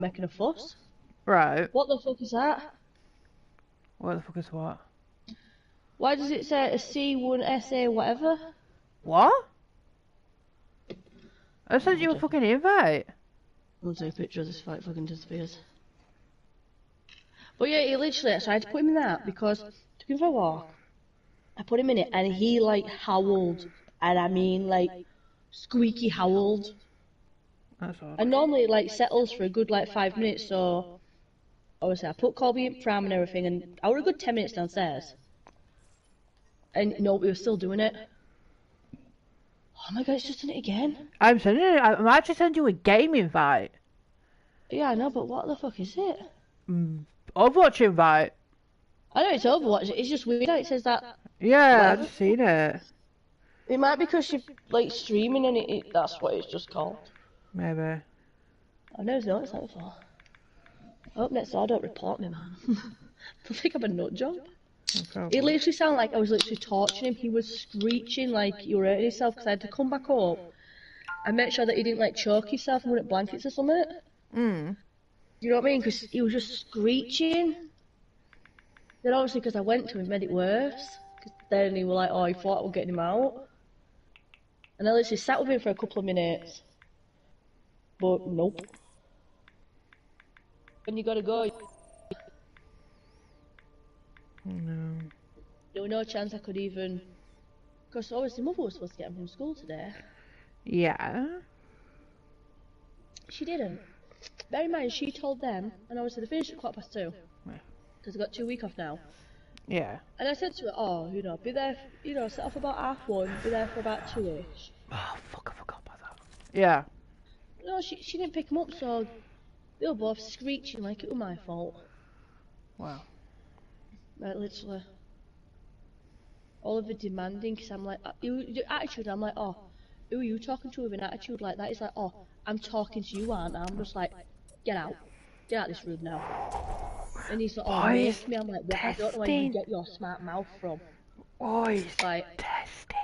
making a fuss. Right. What the fuck is that? What the fuck is what? Why does it say a C1 SA whatever? What? I sent you a fucking invite. I'll take a picture of this fight fucking disappears. But yeah, he literally, so I had to put him in that because took him for a walk. I put him in it and he like howled. And I mean like squeaky howled. That's odd. And normally it like settles for a good like 5 minutes, so obviously I put Colby in pram and everything, and I were a good 10 minutes downstairs. And no, we were still doing it. Oh my god, it's just done it again. I'm actually sending you a game invite. Yeah, I know, but what the fuck is it? Overwatch invite. I know it's Overwatch, it's just weird how it says that. Yeah, I've just seen it. It might be because you're like streaming and that's what it's just called. Maybe. I've never noticed that before. I hope next door don't report me, man. They'll think I'm a nut job. It literally sounded like I was literally torturing him. He was screeching like he were hurting himself because I had to come back up and make sure that he didn't like choke himself and wouldn't blankets or something. You know what I mean? Because he was just screeching. Then obviously because I went to him, it made it worse. Cause then he was like, oh, he thought I was getting him out. And I literally sat with him for a couple of minutes. But nope. When you gotta go. No. There was no chance I could even. Because obviously Mother was supposed to get him from school today. Yeah. She didn't. Bear in mind, she told them, and obviously they finished at 2:15. Because they've got 2 weeks off now. Yeah. And I said to her, oh, you know, be there, you know, set off about 1:30, be there for about 2ish. Oh, fuck, I forgot about that. Yeah. No, she didn't pick him up, so they were both screeching like it was my fault. Wow. Like, literally. Oliver demanding, because I'm like, attitude, I'm like, oh, who are you talking to with an attitude like that? He's like, oh, I'm talking to you, aren't I? I'm just like, get out this room now. And he's like, oh, make me. I'm like, what? I don't know where you get your smart mouth from. Oh, he's like testing.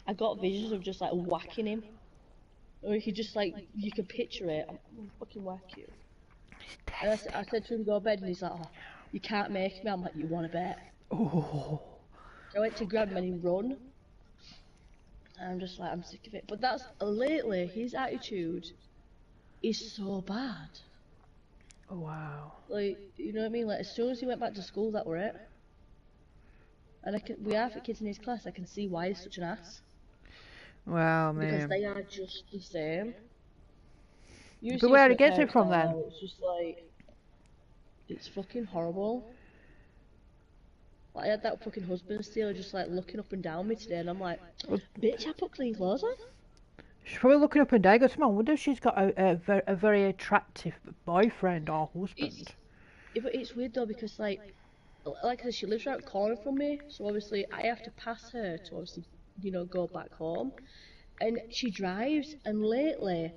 I got visions of just like whacking him. Or you could just like, you can picture it. I'm gonna fucking whack you. And I said to him, go to bed, and he's like, oh, you can't make me. I'm like, you want to bet? Oh. I went to grab him and he run. And I'm just like, I'm sick of it. But that's, lately, his attitude is so bad. Oh, wow. Like, you know what I mean? Like, as soon as he went back to school, that were it. And we have kids in his class, I can see why he's such an ass. Wow, man. Because they are just the same. But where it gets it from then? It's just like, it's fucking horrible. Like, I had that fucking husband stealer just like looking up and down me today, and I'm like, bitch, I put clean clothes on. She's probably looking up and down. Goes, man, I wonder if she's got a very attractive boyfriend or husband. It's weird though, because like I said, she lives right corner from me, so obviously I have to pass her to obviously, you know, go back home. And she drives, and lately,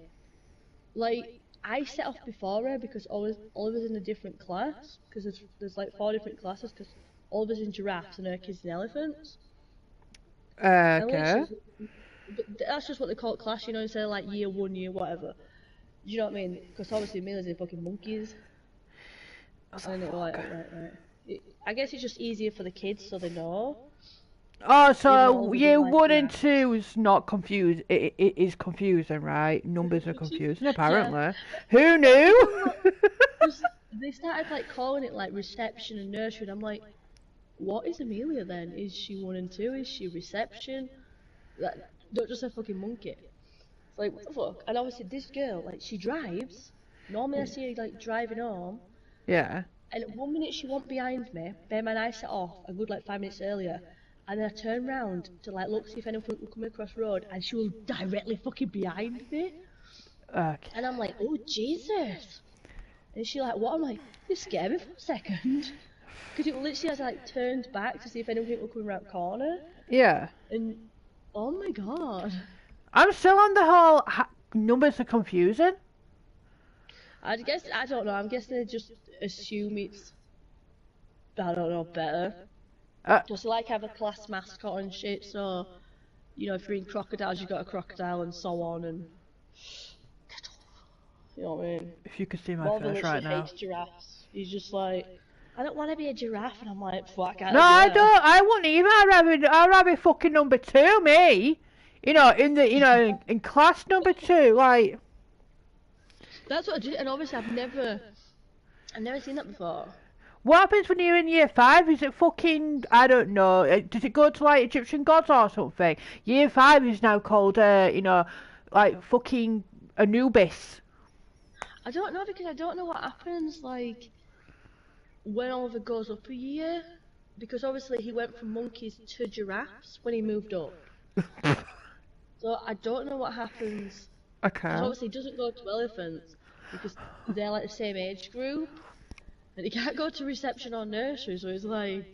like, I set off before her because Oliver's in a different class, because there's like 4 different classes, because Oliver's in giraffes and her kid's in elephants. Okay. But that's just what they call it, class, you know, instead of like year 1, year whatever. You know what I mean? Because obviously Mila's in fucking monkeys. And it like, right. I guess it's just easier for the kids so they know. Oh, so year 1 and 2 is not confused. It is confusing, right? Numbers are confusing, apparently. Yeah. Who knew? They started like calling it like reception and nursery, and I'm like, what is Amelia then? Is she 1 and 2? Is she reception? Like, don't just say fucking monkey. It's like, what the fuck? And obviously this girl, like, she drives. Normally I see her like driving home. Yeah. And 1 minute she went behind me, bear in mind I set off a good like 5 minutes earlier, and then I turned round to like look see if anyone was coming across the road, and she was directly fucking behind me. Okay. And I'm like, oh Jesus! And she like, what? I'm like, you scared me for a second. Because it literally has like turned back to see if anyone was coming around the corner. Yeah. And oh my god. I'm still on the whole numbers are confusing. I guess, I don't know, I'm guessing they just assume it's, I don't know, better. Just like have a class mascot and shit, so, you know, if you're in crocodiles, you've got a crocodile and so on, and... You know what I mean? If you could see my Marvin face literally right now. hates giraffes. He's just like, I don't want to be a giraffe, and I'm like, fuck, I No, I don't. I wouldn't either. I'd rather fucking number 2, me. You know, in class number 2, like. That's what I do, and obviously I've never seen that before. What happens when you're in year 5? Is it fucking, I don't know, does it go to like Egyptian gods or something? Year 5 is now called, like fucking Anubis. I don't know, because I don't know what happens, like, when Oliver goes up a year. Because obviously he went from monkeys to giraffes when he moved up. So I don't know what happens. Okay. Because obviously he doesn't go to elephants, because they're like the same age group. And he can't go to reception or nursery, so he's like,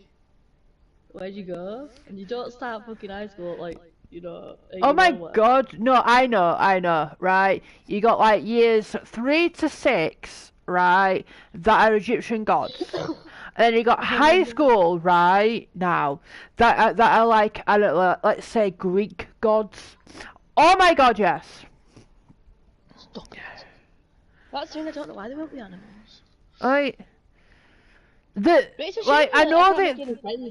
where'd you go? And you don't start fucking high school at like, you know, Oh my god, no, I know, right? You got like years 3 to 6, right, that are Egyptian gods. And then you got high school, right, now, that are like, I don't know, let's say Greek gods. Oh my god, yes. Stop it. That's the thing, I don't know why they won't be animals. Right. I know that.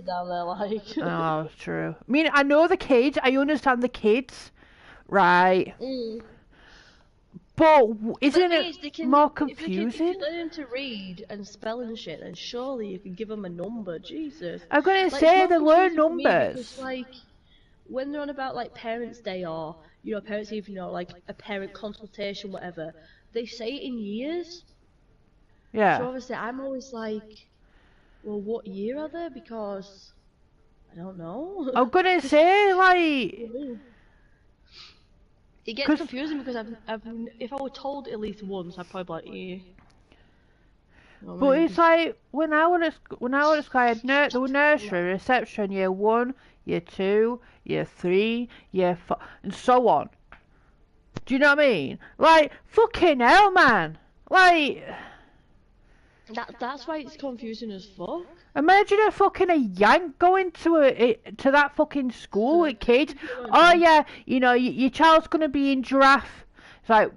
Down there, like. Oh, it's true. I mean, I know the kids. I understand the kids, right? But isn't it more confusing? If you learn to read and spell and shit, then surely you can give them a number. Jesus. I'm gonna say they learn numbers. Because, like, when they're on about like Parents' Day or Parents' Evening or like a parent consultation, whatever, they say it in years. Yeah. So obviously, I'm always like, well, what year are they? Because I don't know. I'm gonna say like. It gets confusing because if I were told at least once, I'd probably be like, yeah. But it's like when I was at school, I had the nursery, reception, year 1, year 2, year 3, year 4, and so on. Do you know what I mean? Like fucking hell, man. Like. That's why it's confusing as fuck. Imagine a yank going to that fucking school with kids. Oh yeah, your child's gonna be in giraffe. It's like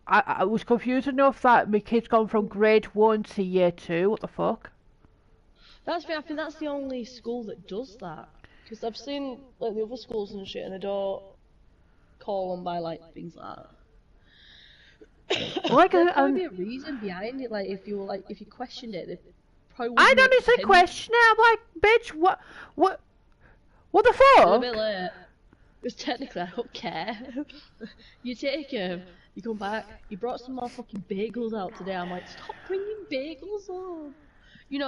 I was confused enough that my kid's gone from grade 1 to year 2. What the fuck? I think that's the only school that does that. Because I've seen like the other schools and shit, and they don't call them by like things like that. Like there'd probably be a reason behind it. Like if you questioned it, probably. I'd honestly question it. I'm like, bitch, what the fuck? A bit late. Because technically, I don't care. You take him, you come back. You brought some more fucking bagels out today. I'm like, stop bringing bagels home.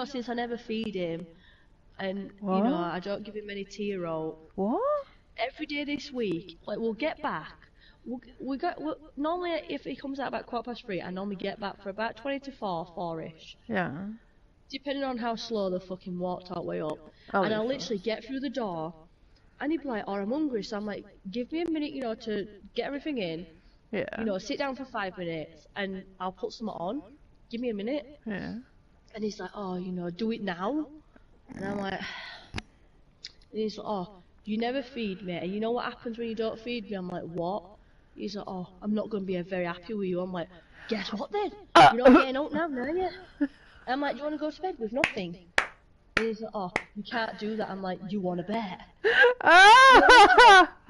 Since I never feed him, and I don't give him any tea or oat. What? Every day this week, like we'll get back. Normally, if he comes out about 3:15, I normally get back for about 20 to 4-ish. Yeah. Depending on how slow the fucking walked our way up. And I'll literally get through the door, and he'd be like, I'm hungry, so I'm like, give me a minute, to get everything in. Yeah. Sit down for 5 minutes, and I'll put some on. Give me a minute. Yeah. And he's like, do it now. And I'm like, and he's like, you never feed me, and you know what happens when you don't feed me? I'm like, what? He's like, I'm not going to be very happy with you. I'm like, guess what then? You're not getting up now, are you? I'm like, do you want to go to bed with nothing? And he's like, you can't do that. I'm like, do you want a bear?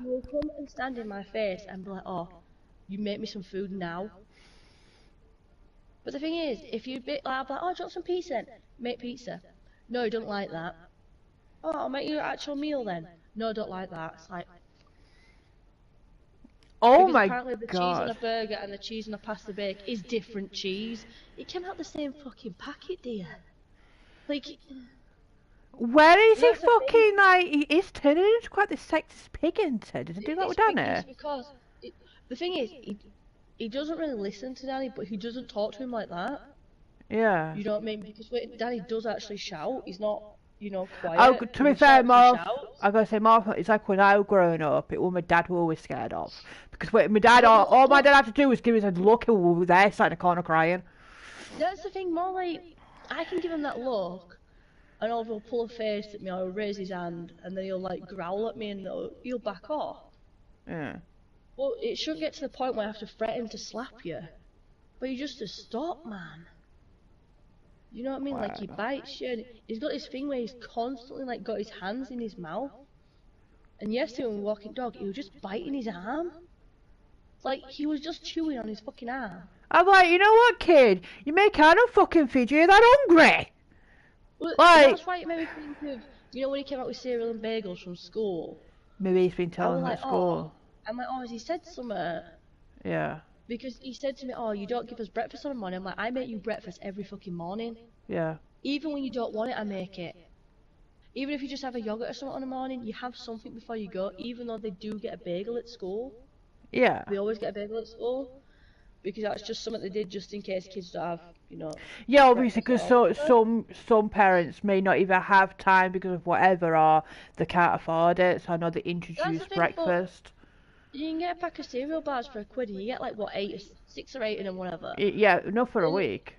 You'll come and stand in my face and be like, you make me some food now. But the thing is, if you'd be like, do you want some pizza then? Make pizza. No, you don't like that. I'll make you an actual meal then. No, I don't like that. It's like, oh my god. Apparently the cheese on a burger and the cheese on a pasta bake is different cheese. It came out the same fucking packet, dear. Like, where is he fucking like? He's turning into quite the sexist pig, isn't he? Does he do that with Danny? It's because the thing is, he doesn't really listen to Danny, but he doesn't talk to him like that. Yeah. You know what I mean? Because Danny does actually shout. He's not, quiet. Oh, to be fair, I gotta say, it's like when I was growing up, it was my dad who always scared of. Because my dad, all my dad had to do was give us a look and we were there, sat in the corner crying. That's the thing, more like, I can give him that look, and Oliver will pull a face at me, or he'll raise his hand, and then he'll like growl at me and he'll back off. Yeah. Well, it shouldn't get to the point where I have to threaten to slap you. but he just to stop, man. You know what I mean? Like he bites you, and he's got this thing where he's constantly like got his hands in his mouth. And yesterday when we were walking dog, he was just biting his arm. Like he was just chewing on his fucking arm. I'm like, you know what, kid? You make out of fucking feed you that hungry. Well, Like, that's why it made me think of, you know, when he came out with cereal and bagels from school. Maybe he's been telling her at school. I'm like, oh, has he said something? Yeah. Because he said to me, oh, you don't give us breakfast on the morning. I'm like, I make you breakfast every fucking morning. Yeah. Even when you don't want it, I make it. Even if you just have a yogurt or something on the morning, you have something before you go, even though they do get a bagel at school. Yeah. They always get a bagel at school. Because that's just something they did just in case kids don't have, you know. Yeah, obviously, because some parents may not even have time because of whatever, or they can't afford it. So I know they introduce breakfast. You can get a pack of cereal bars for £1, and you get like what 6 or 8 in them, whatever. Yeah, enough for a week.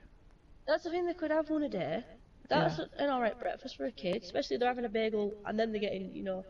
That's the thing, they could have one a day. That's an alright breakfast for a kid, especially if they're having a bagel and then they're getting, you know,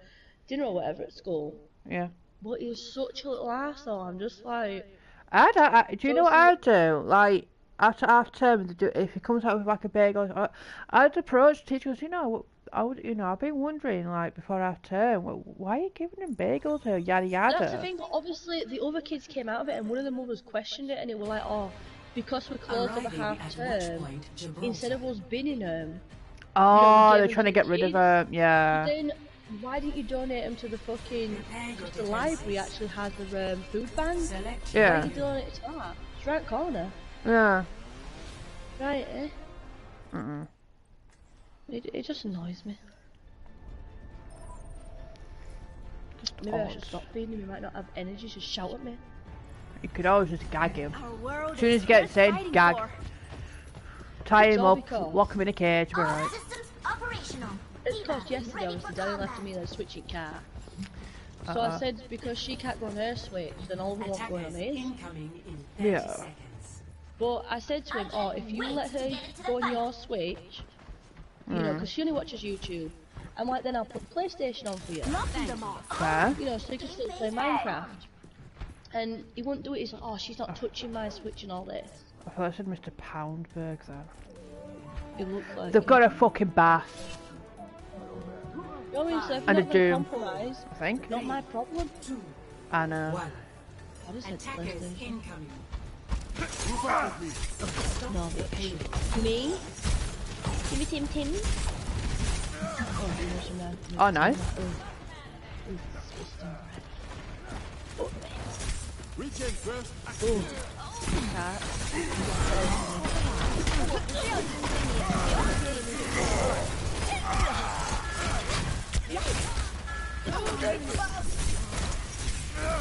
dinner or whatever at school. Yeah. But he's such a little arsehole. I'm just like. Do you know what I'd do? Like, after half term, if he comes out with like a bagel, I'd approach teachers. You know, I've been wondering like before half term, why are you giving him bagels or yada yada? That's the thing. But obviously, the other kids came out of it, and one of the mothers questioned it, and it was like, oh, because we're closed over half term, instead of us binning them. Oh, they're trying to get rid of them. Yeah. Then why didn't you donate them to the fucking? Because the library actually has the food bank. Yeah. Why did you donate it to that? It's right corner. Yeah. Right, eh? It just annoys me. Maybe I should stop feeding him. He might not have energy to shout at me. You could always just gag him. As soon as he gets in, gag. Tie him up, lock him in a cage, we're right. It's because yesterday, obviously, Daddy left me in a switching car. So I said, because she can't go on her switch, then all of them won't go on his. Yeah. But I said to him, oh, if you let her go on your switch, you know, because she only watches YouTube, I'm like, then I'll put the PlayStation on for you. You know, so you can still play Minecraft. And he wouldn't do it, he's like, oh, she's not touching my switch and all this. I thought I said Mr. Poundberg then. It looks like they've got a fucking bath. And a doom. I think. Not my problem. I know. I just said PlayStation. No, me? Tim Tim? Oh, nice.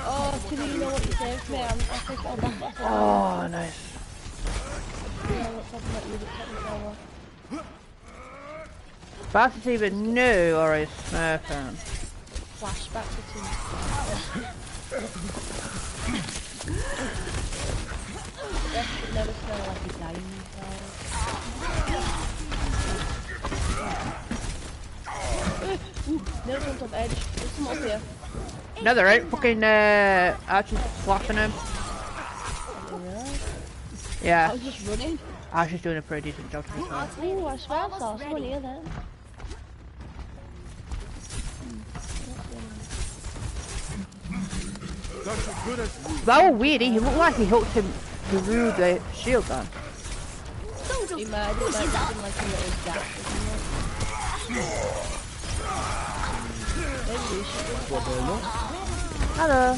Oh, Timmy, you know what you saved me? I'll take it all back. Oh, nice. Bass is either new or is smurfing. Flashback to Timmy. That should never smell like a dying never on top edge. There's some up here. No, there ain't. Fucking Archer's slapping him. Yeah. I was just running. Archer's doing a pretty decent job to be fair. Ooh, I swear I saw someone here then. That was weird. He looked like he hooked him through the shield then. He might have been like a little gap. Hello.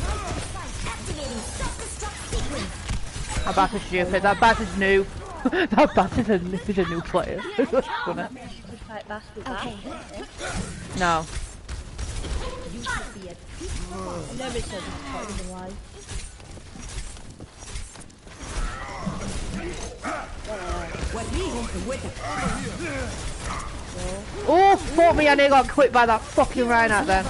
That bat is stupid. That bat is new. That bat is a new player. That's funny. Okay. No. Never said this in life. Oh, fuck me, I nearly got quit by that fucking rhino then.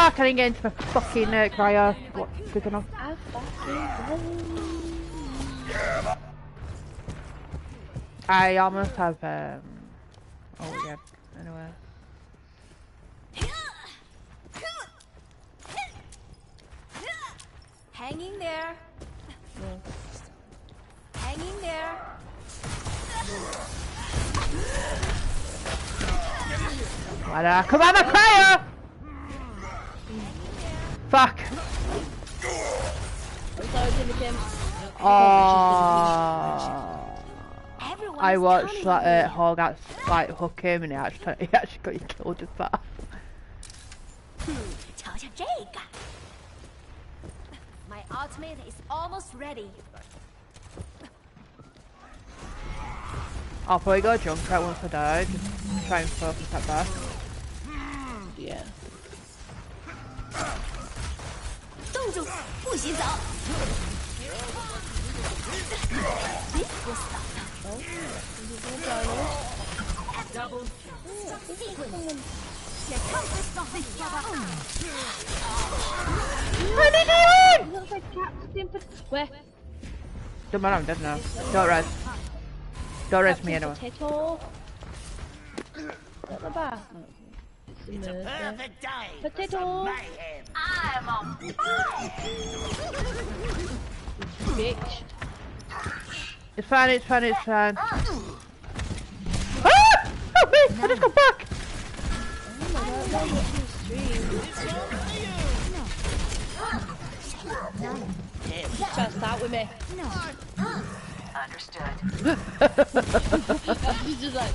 Fuck, I didn't get into my fucking cryo. What? Quick enough. I fucking know. I almost have, oh yeah, anyway. Hanging there. Hanging there. Come on, my cryo! Fuck. I watched that Hog like hook him and he actually got you killed with that. My ultimate is almost ready. I'll probably go jump right once I die, just try and focus that back. Yeah. Where? Don't matter, I'm dead now. Don't rest. Don't rest me anyway. Potato. At the back. It's a perfect day. Potato. I'm on Bitch. It's fine, it's fine, it's fine. Ah! Help me! I just got back! Oh my god, I'm watching the stream. Try to start with me. Understood. She's just like...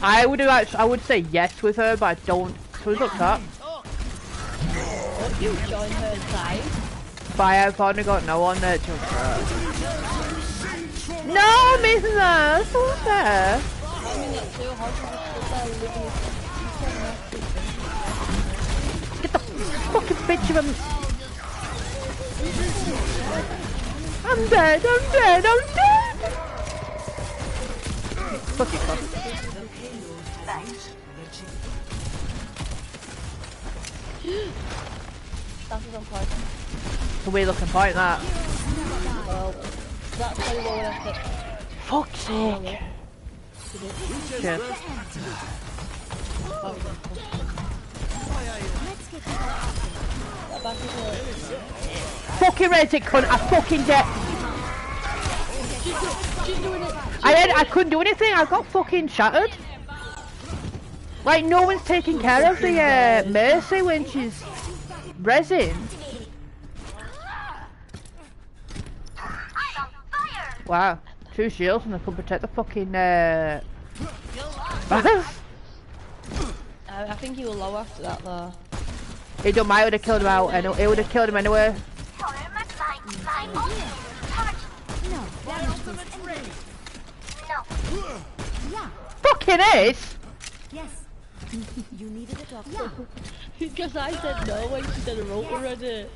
I would have actually, I would say yes with her, but I don't. So who's up top? What, you join her side? But I've only got no one there to No, missing that. That's not fair. I mean, it's too hard to just living Get the fucking bitch of him. I'm dead, I'm dead, I'm dead! Fuck you, fuck. That was on point. It's a weird looking point, that. Well, that's probably what we're after. Fuck's sake. Shit. Fucking Reddit cunt, I fucking dead. She's doing it. I couldn't do anything, I got fucking shattered. Like, no one's taking care of the Mercy when she's resin. Wow, 2 shields and I could protect the fucking I think he will low after that though. It don't matter, it would have killed him out, and it would have killed him anyway. Fucking ace! Yes. You needed a doctor. Because I said no when she said a rope already.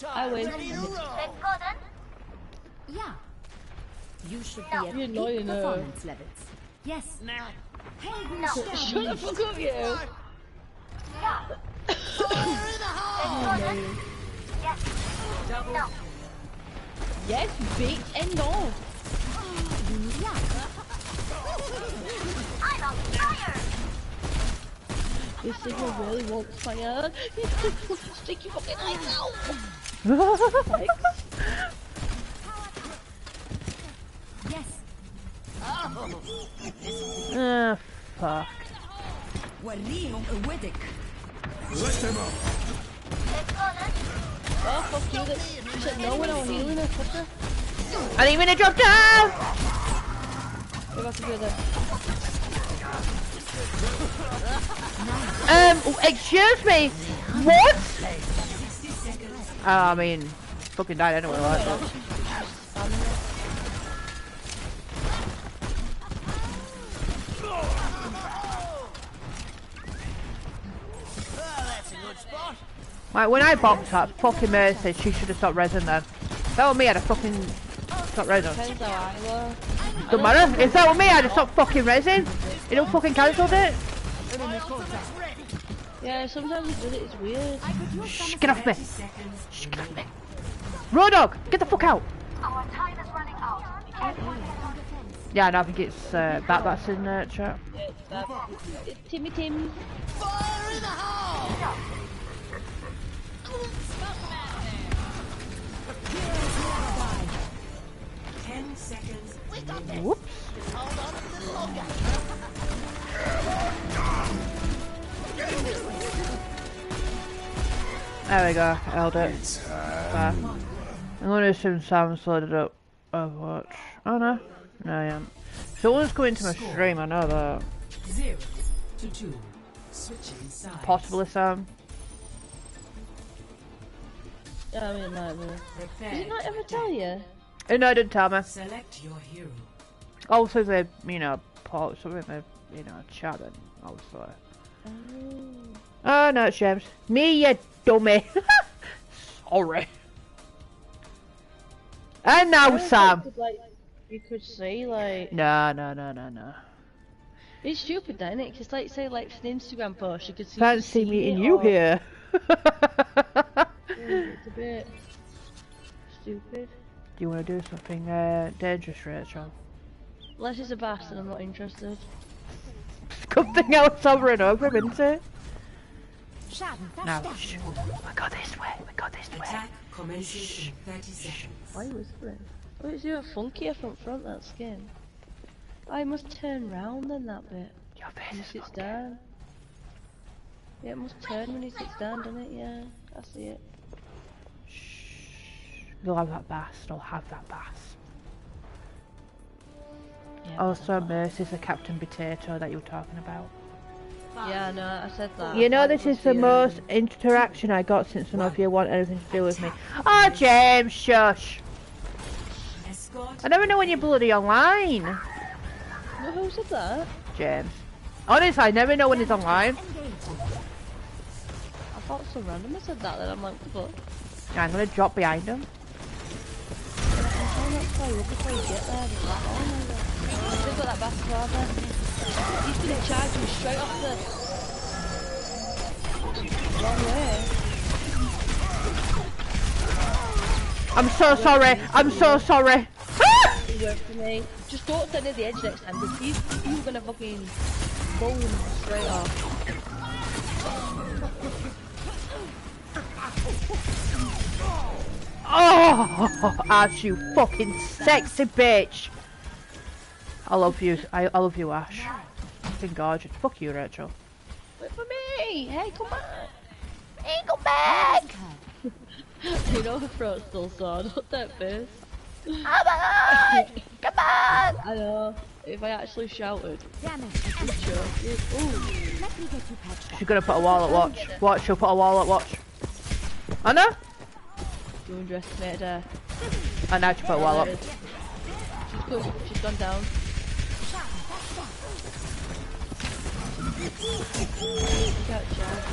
I win. Yeah. You should be at You're peak annoying, performance levels. Yes. Shut the fuck up, you! Yes, bitch, end on! This signal really wants fire. Stick your fucking eyes out! Yes. Ah, fuck. Oh, fuck you, that you said no when I was healing her, fucker. I didn't even drop down! Go back together. Excuse me! What? I mean, fucking died anyway, right? Right, when I boxed that fucking Mercy, she should have stopped resin then. That was me, I had a fucking Stop resin. Depends how I were. Don't matter. If that were me, I'd have stopped fucking resin. You don't fucking cancelled it. Yeah, sometimes it does it, it's weird. Shh, get off me. Shh, get off me. Road dog, get the fuck out. Our time is running out. We can't do this. Yeah, no, I think it's that's in chat. Yeah, it's that. It's Timmy Tim. Fire in the hole! 10 seconds. Whoops. Hold on a little longer. There we go, held it. There. I'm going to assume Sam's loaded up Overwatch. Oh no. No, I am. Someone's coming to my stream, I know that. 0 to 2. Switching sides. Possibly Sam. Yeah, I mean, like, did Prepare it not to ever attack. tell you? No, didn't tell me. Select your hero. Also, they, put something in the, chat and obviously. Oh, no, it's James. Me, you dummy. Sorry. And now Sam. You could say, like... No. It's stupid, then, isn't it? Because, like, say, like, an Instagram post, you could see... Fancy meeting you here. Yeah, it's a bit... stupid. Do you want to do something dangerous, Rachel? Unless it's a bastard, I'm not interested. Something else over and over, isn't it? Schaden No. verstärkt. Shh. We go this way. Attack commences in 30 seconds. Why are you whispering? Oh, it's even funkier from front, that skin. I must turn round then, that bit. Your When face he is sits funky. down. Yeah, it must turn when he sits down, doesn't it? Yeah, I see it. Shh. You'll have that bass. I'll have that bass. Yeah, Also, Mercy's the Captain Potato that you were talking about. yeah, no, I said that. You know, I this must is the be, most interaction I got since none of you want anything to do with me. Oh, James, shush. Escort. I never know when you're bloody online. No, who said that? James. Honestly, I never know when he's online. I thought some random said that, then I'm like, what the fuck? I'm gonna drop behind him. I'm not play up before you get there. But like, oh my god. They've got that bastard over. He's gonna charge you straight off the... wrong way. I'm so sorry. I'm so sorry. He worked for me. Just don't stand near the edge next time, because he's gonna fucking boom straight off. Oh, Ash, you fucking sexy bitch. I love you. I love you, Ash. Fucking gorgeous. Fuck you, Rachel. Wait for me! Hey, come back! Hey, go back! You know her throat's still sore, not that face. Oh my god! Come on! I know. If I actually shouted, Damn it. I'd choke you. Ooh. Let me get you patched up. She's gonna put a wall at watch. Watch, she'll put a wall at watch. I know. You underestimated her. And now she put a wall up. She's good. She's gone down. You can't charge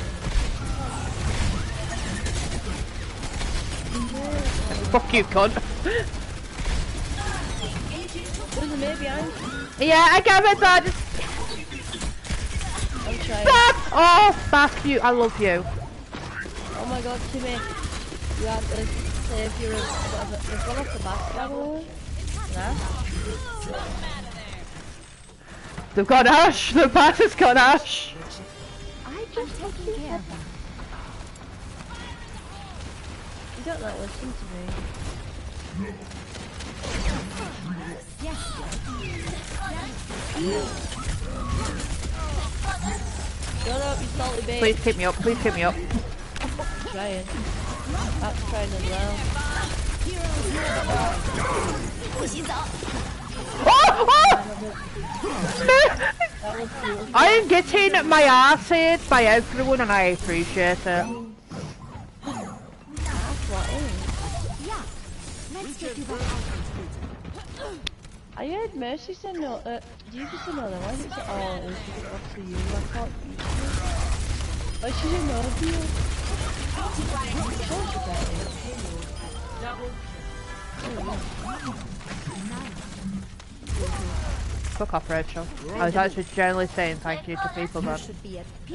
Fuck you, cunt. There's a me behind. Yeah, I got it, but just I'm trying. oh, fuck you. I love you. Oh my god, Timmy. You had to save your whatever. They've gone off the back, by the way. Nah. They've got Ash. The pass has got Ash. I've been taking care of them. You don't like listen to me. Yes. Shut up, you salty bitch. Please keep me up. Please keep me up. I'm trying. That's trying as well. Oh, That was cool. I am getting my ass hit by everyone and I appreciate it. That's what it Yeah. Let's get you back out. is. I heard Mercy say no. You just said no then. Why did it say oh, it was up to you? I thought you said. Why should you know to you? Sure she got it. Fuck off, Rachel. I was actually generally saying thank you to people then.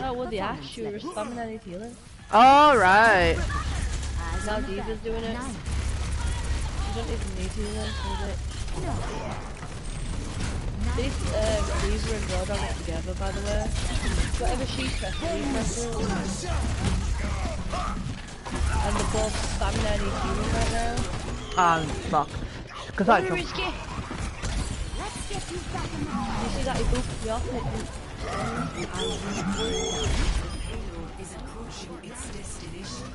Oh, well, the Ash, you were spamming any healing. Alright. Now Diva's doing it. You don't even need healing, is it? This Diva and Rod are together, by the way. Whatever she presses, he presses. And they're both spamming any healing right now. Fuck. Cause that's You see that he booped me off? Is approaching its destination.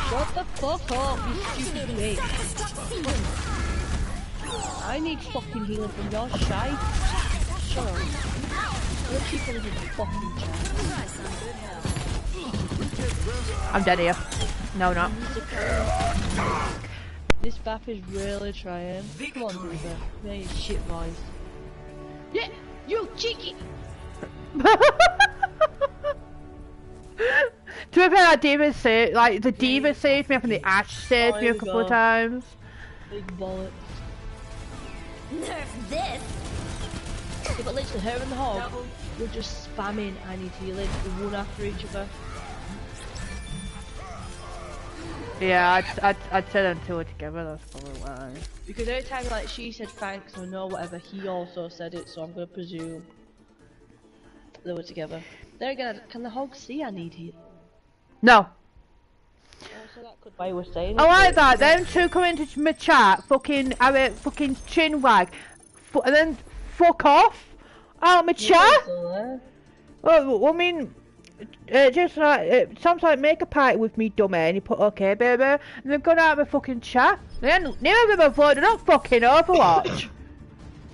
Shut the fuck up, you stupid bitch. I need fucking healing from your shite. Shut up. Let's keep on the fucking chat. I'm dead here. No, not. This Bap is really trying. Come on, Diva. Make your shit voice. Yeah, you cheeky! To be fair, that Diva saved, like, the Diva saved me up and the Ash saved me a couple of times. Big bollocks. Nerf this! Yeah, but literally, her and the Hog were just spamming I need healing, one after each other. Yeah, I'd say them two together, that's probably why. Because every time like she said thanks or no whatever, he also said it, so I'm gonna presume they were together. There again, can the Hog see I need healing? No. Also, that could why we're saying I it, like but- that, them two come into my chat, fucking, have a fucking chin wag, and then fuck off out of my chat? Well, I mean, just like, it sounds like make a party with me, dummy, and you put okay, baby, and they've gone out of my fucking chat. Then, neither of them have loaded up fucking Overwatch.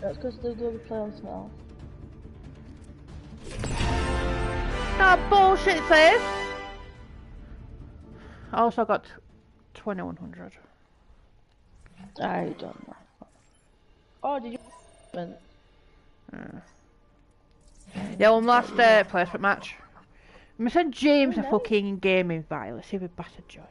That's because they're going to play on Smell. That bullshit, sis. I also got 2100. I don't know. Oh, did you? Yeah, one last placement match. I'm gonna send James a fucking game invite. Let's see if a bastard joins.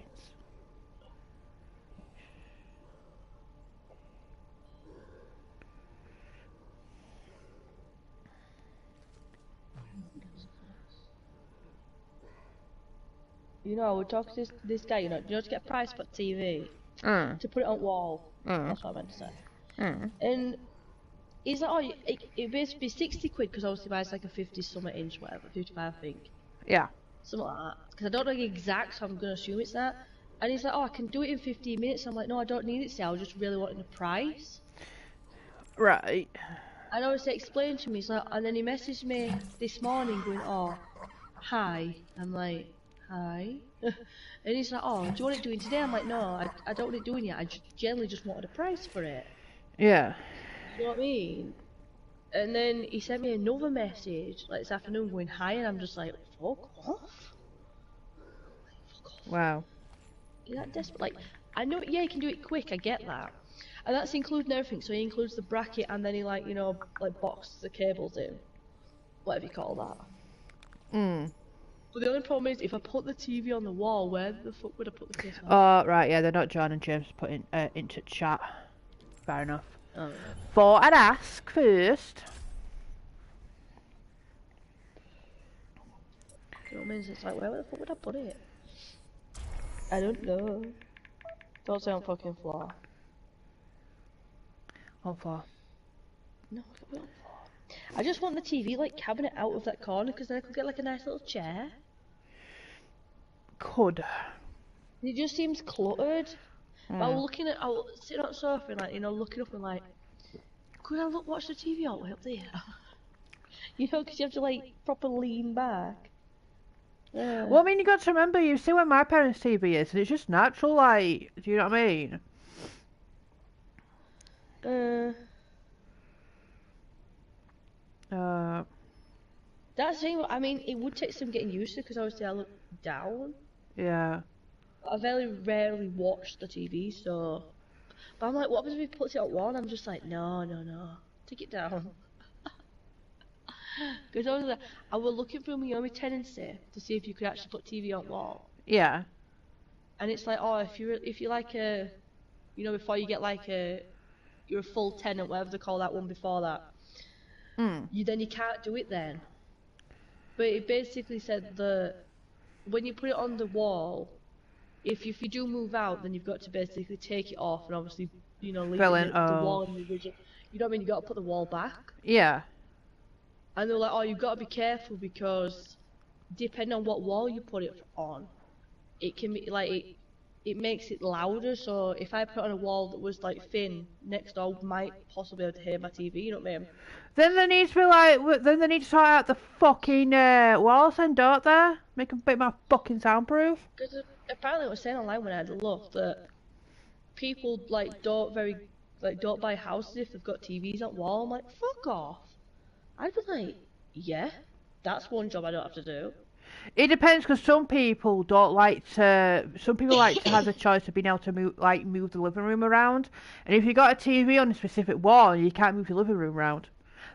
You know, we talked to this guy, you know, to get a price for TV, to put it on wall. That's what I meant to say. And he's like, oh, it basically 60 quid, because obviously buys like a 50 something inch, whatever, 55 I think. Yeah. Something like that. Because I don't know the exact, so I'm going to assume it's that. And he's like, oh, I can do it in 15 minutes. I'm like, no, I don't need it, see, I was just really wanting the price. Right. And obviously explained to me, he's like, and then he messaged me this morning going, oh, hi. I'm like, hi. And he's like, oh, do you want it doing today? I'm like, no, I don't want it doing yet. I generally just wanted a price for it. Yeah. You know what I mean? And then he sent me another message, like this afternoon, going hi, and I'm just like, fuck off. Wow. You're that desperate. Like, I know, yeah, you can do it quick, I get that. And that's including everything, so he includes the bracket, and then he, like, you know, like, boxes the cables in. Whatever you call that. But the only problem is, if I put the TV on the wall, where the fuck would I put the case on? Oh, right, yeah, they're not John and James putting into chat. Fair enough. Oh, right. Thought I'd ask first. You know what I mean? It's like, where the fuck would I put it? I don't know. Don't say on fucking floor. On floor. No, I can't be on floor. I just want the TV, like, cabinet out of that corner, because then I could get, like, a nice little chair. Could. It just seems cluttered. But I was sitting on the sofa and, like, you know, looking up and like, could I watch the TV all the way up there? You know, because you have to, like, proper lean back. Well, I mean, you got to remember, you see where my parents' TV is, and it's just natural, like, do you know what I mean? That's the thing, I mean, it would take some getting used to, because obviously I look down. Yeah. I very rarely watch the TV, so... But I'm like, what happens if he puts it on one? I'm just like, no. Take it down. Because I was looking through my tenancy to see if you could actually put TV on wall. Yeah. And it's like, oh, if you're like a, before you get like you're a full tenant, whatever they call that one before that, you can't do it then. But it basically said that when you put it on the wall, if you do move out, then you've got to basically take it off and obviously, leave Fill it in, in the wall in the original. You know what I mean? You got to put the wall back. Yeah. And they're like, oh, you've got to be careful because depending on what wall you put it on, it can be like it makes it louder. So if I put it on a wall that was like thin, next door might possibly be able to hear my TV. You know what I mean? Then they need to be like, then they need to sort out the fucking walls, then, don't they? Make them a bit more fucking soundproof. Because apparently it was saying online when I had a look that people don't buy houses if they've got TVs on wall. I'm like, fuck off. I'd be like, yeah, that's one job I don't have to do. It depends, because some people like to have the choice of being able to move the living room around. And if you got a TV on a specific wall, you can't move your living room around.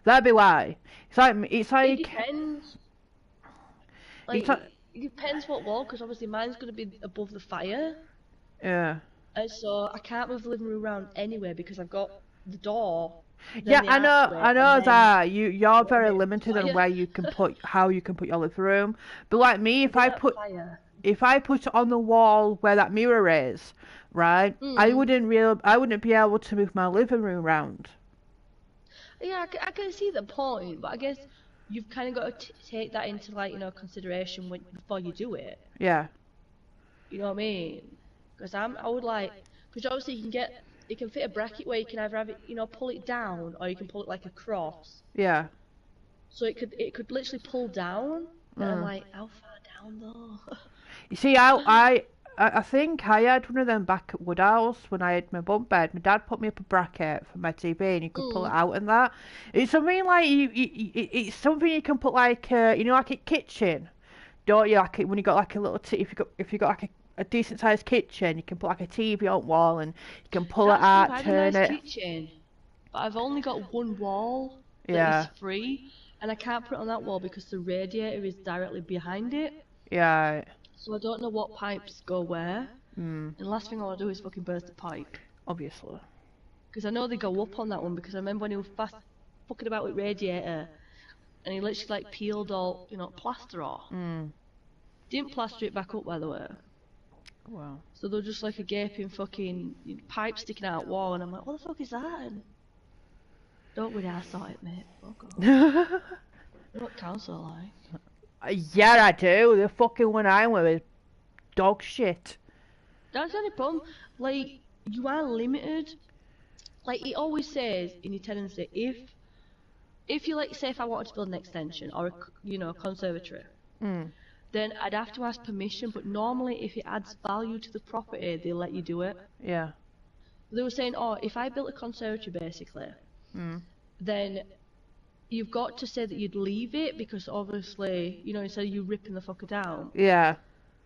That'd be why. It's like. It depends. It depends what wall, because obviously mine's going to be above the fire. Yeah. And so I can't move the living room around anyway because I've got the door. Yeah, I know that you're very limited on where you can how you can put your living room. But like me, if I put it on the wall where that mirror is, right, I wouldn't be able to move my living room around. Yeah, I can see the point, but I guess you've kind of got to take that into consideration before you do it. Yeah. You know what I mean? Because because obviously you can fit a bracket where you can either have it, pull it down, or you can pull it like across. Yeah. So it could literally pull down. And I'm like, how far down though? You see, I think I had one of them back at Woodhouse when I had my bunk bed. My dad put me up a bracket for my TV, and you could pull it out and that. It's something like it's something you can put like like a kitchen, don't you? Like when you got like a little if you got like a decent sized kitchen, you can put like a TV on wall and you can pull it out, turn it. Kitchen, but I've only got one wall that is free, and I can't put it on that wall because the radiator is directly behind it. Yeah. So I don't know what pipes go where. And the last thing I want to do is fucking burst a pipe. Obviously. Because I know they go up on that one, because I remember when he was fucking about with radiator, and he literally peeled all, plaster off. Didn't plaster it back up, by the way. Wow. So there was just like a gaping fucking pipe sticking out wall, and I'm like, what the fuck is that? And don't worry, I saw it, mate. Fuck off. What council like? Yeah, I do. The fucking one I went with dog shit. That's the only problem. You are limited. It always says in your tenancy, if you say if I wanted to build an extension or a conservatory, then I'd have to ask permission. But normally, if it adds value to the property, they'll let you do it. Yeah. They were saying, if I built a conservatory, basically, then you've got to say that you'd leave it, because obviously, instead of you ripping the fucker down. Yeah.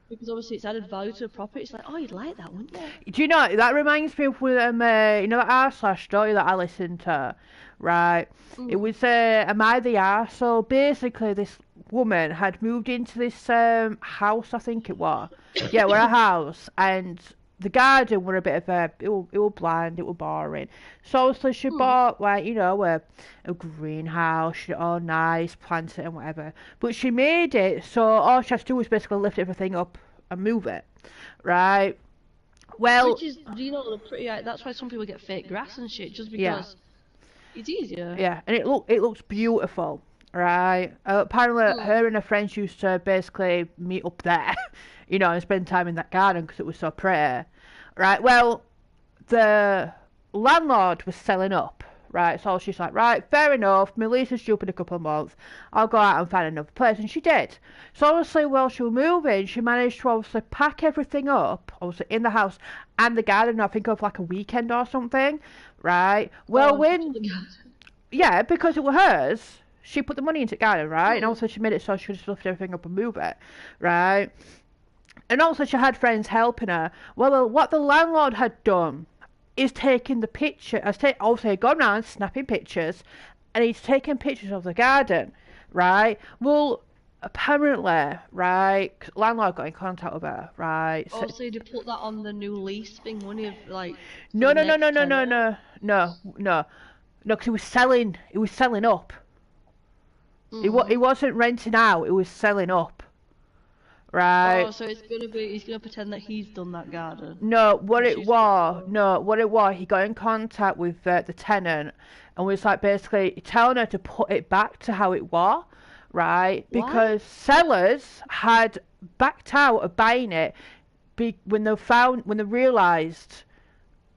Because obviously it's added value to the property. It's like, you'd like that, wouldn't you? Do you know, that reminds me of that r/slash story that I listened to, right? It was Am I the Arsehole? Basically, this woman had moved into this house, I think it was. Yeah, we're a house, and the garden were a bit of it was bland, it was boring. So she bought a greenhouse, all nice, planted it and whatever. But she made it so all she has to do was basically lift everything up and move it, right? Well, which is, pretty. That's why some people get fake grass and shit, just because it's easier. Yeah, and it looks beautiful, right? Apparently, her and her friends used to basically meet up there, and spend time in that garden because it was so pretty, right? Well, the landlord was selling up, right? So she's like, right, fair enough, my lease is due in a couple of months, I'll go out and find another place, and she did. So obviously, while she was moving, she managed to obviously pack everything up, obviously in the house and the garden, I think of like a weekend or something, right? Well, yeah, because it was hers. She put the money into the garden, right? And also she made it so she could just lift everything up and move it, right? And also she had friends helping her. Well, what the landlord had done is taken the picture, obviously gone around snapping pictures, and he's taken pictures of the garden. right? Well, apparently, right, 'cause landlord got in contact with her, right? So, Also, you put that on the new lease thing, wouldn't you? Like, for no, the no, no, next no, no, no, tenant. no, no, no, no, because he was selling up. He wasn't renting out, he was selling up, right? Oh, so it's gonna be, he's gonna pretend that he's done that garden. No, what And it she's was, gonna no, what it was, he got in contact with the tenant and was like basically telling her to put it back to how it was, right? What? Because sellers had backed out of buying it when they realised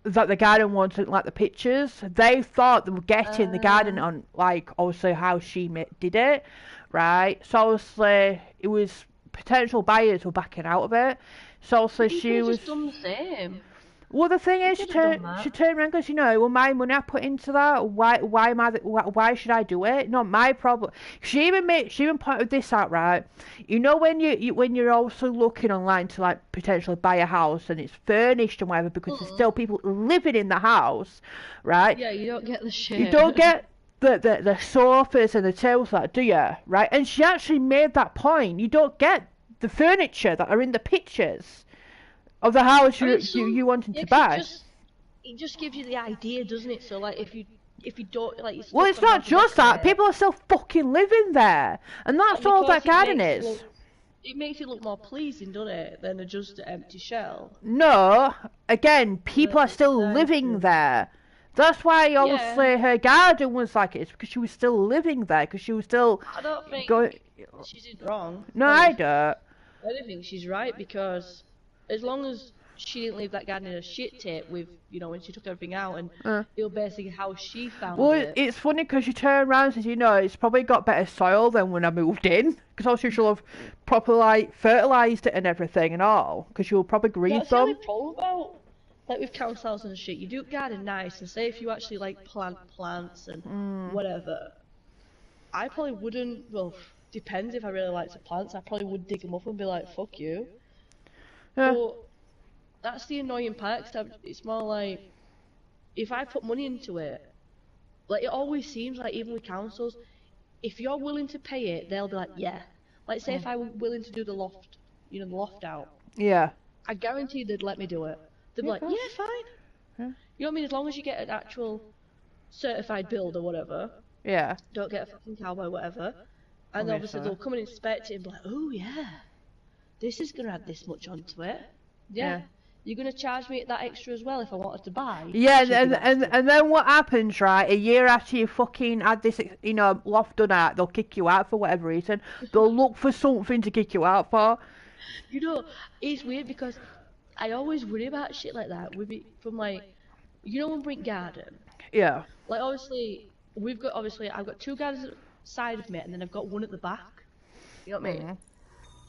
that the garden wasn't like the pictures. They thought they were getting the garden on like obviously how she did it, right? So obviously it was potential buyers were backing out of it. So obviously He she could have was. just done the same. Well, the thing is, could have done she that. turned around and goes, you know, well, my money I put into that. Why am I? Why should I do it? Not my problem. She even pointed this out, right? You know, when when you're also looking online to like potentially buy a house and it's furnished and whatever, because there's still people living in the house, right? Yeah, you don't get the shit. You don't get the sofas and the tables like, do you? Right? And she actually made that point. You don't get the furniture that are in the pictures of the house I mean, you wanting yeah, to 'cause buy. it just gives you the idea, doesn't it? So like, if you don't like, you're Well, stuck it's on how not to just that. decorate. People are still fucking living there, and that's And all because that garden is. it makes it look more pleasing, doesn't it, than just an empty shell. No, again, people are still living there. That's why obviously her garden was like it. It's because she was still living there. Because she was still I don't think going. she's wrong. No, I don't. I don't think she's right, because as long as she didn't leave that garden in a shit tip with, you know, when she took everything out, and it was basically how she found Well, it. it's funny because you turn around and says, you know, it's probably got better soil than when I moved in. Because obviously she'll have properly like fertilised it and everything and all. Because she'll probably grieve That's the only them. problem about, like, with council houses and shit. You do garden nice, and say if you actually like plant plants and whatever, I probably wouldn't. Well, depends if I really liked the plants. I probably would dig them up and be like, "Fuck you." Yeah. But that's the annoying part. 'Cause it's more like, if I put money into it, like, it always seems like, even with councils, if you're willing to pay it, they'll be like, yeah. Like, say if I were willing to do the loft, you know, the loft out, Yeah. I guarantee they'd let me do it. They'd be like, yeah, fine. Yeah. You know what I mean? As long as you get an actual certified build or whatever, Yeah. don't get a fucking cowboy, whatever. And Okay, obviously so- they'll come and inspect it and be like, oh yeah, this is gonna add this much onto it. Yeah. Yeah. You're gonna charge me that extra as well if I wanted to buy. Yeah, cheeky and bastard. then what happens, right? A year after you fucking had this, you know, loft done out, they'll kick you out for whatever reason. They'll look for something to kick you out for. You know, it's weird because I always worry about shit like that. From like, you know, when Brink Garden, Yeah. like, obviously I've got two gardens at the side of me, and then I've got one at the back. You know what I mean?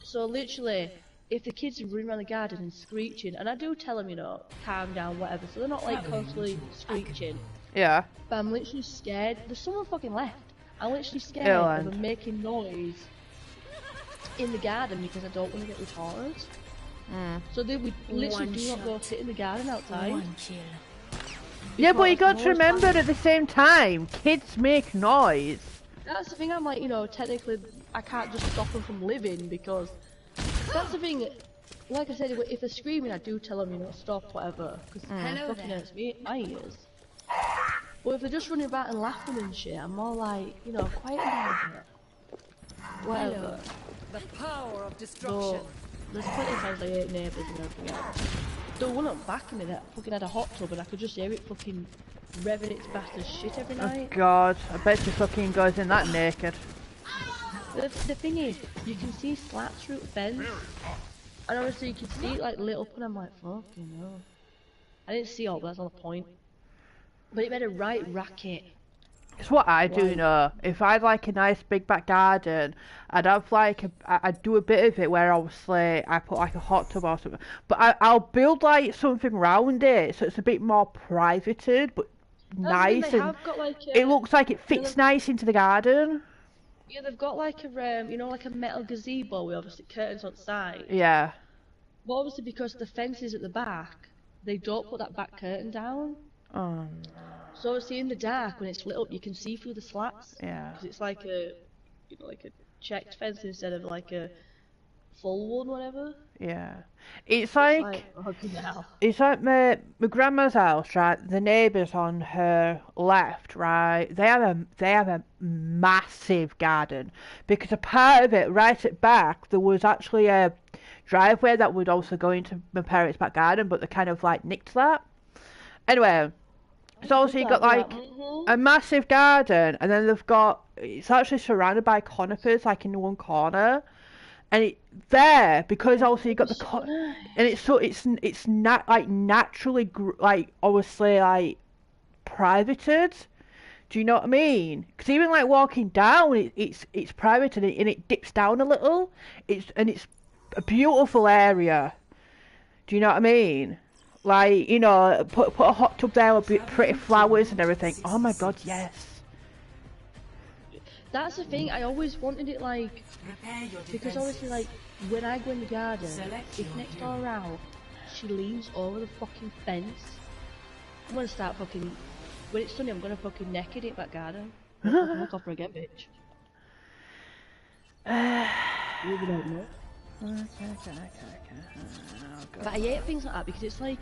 So literally, if the kids are running around the garden and screeching, and I do tell them, you know, calm down, whatever, so they're not like constantly screeching. Yeah. But I'm literally scared. There's someone fucking left. I'm literally scared Ireland. of them making noise in the garden because I don't want to get reported. So we literally do not go sit in the garden outside. One kill. Yeah, but you got Because to noise remember at the same time, kids make noise. That's the thing. I'm like, you know, technically I can't just stop them from living, because that's the thing. Like I said, if they're screaming, I do tell them, you know, stop, whatever, because it fucking hurts my ears. But if they're just running about and laughing and shit, I'm more like, you know, quiet down a bit. Whatever. The power of destruction. But there's plenty of times I hate neighbours and everything else. The one up back of me that fucking had a hot tub, and I could just hear it fucking revving its bastard shit every night. God, I bet you fucking goes in that naked. The thing is, you can see slats through the fence, and obviously you can see it like lit up, and I'm like, fucking hell. I didn't see all, but that's not the point. But it made a right racket. It's what I do, you know. If I had like a nice big back garden, I'd have like I'd do a bit of it where obviously I put like a hot tub or something. But I'll build like something around it so it's a bit more privated, but nice, They and have got like a, it looks like it fits nice into the garden. yeah, they've got like a you know, like a metal gazebo with obviously curtains on the side. Yeah. But obviously because the fence is at the back, they don't put that back curtain down. Um. So obviously in the dark when it's lit up, you can see through the slats. Yeah. Because it's like a you know, like a checked fence instead of like a full one, whatever. Yeah. It's It's like like, fucking hell. it's like my grandma's house, right? The neighbours on her left, right? They have a massive garden because a part of it, right at back, there was actually a driveway that would also go into my parents' back garden, but they kind of like nicked that. Anyway, so also you got like a massive garden, and then it's actually surrounded by conifers, like in one corner. And because also you got and it's not like naturally like obviously like privated. Do you know what I mean? Because even like walking down, it's private and it dips down a little. It's a beautiful area. Do you know what I mean? Like, you know, put a hot tub there with pretty flowers and everything. Oh my god, yes. That's the thing, I always wanted it like, because obviously like, when I go in the garden, if next door around, she leans over the fucking fence, I'm gonna start fucking, when it's sunny I'm gonna fucking naked it back garden. Look off her again, bitch. You don't know. But I hate things like that because it's like,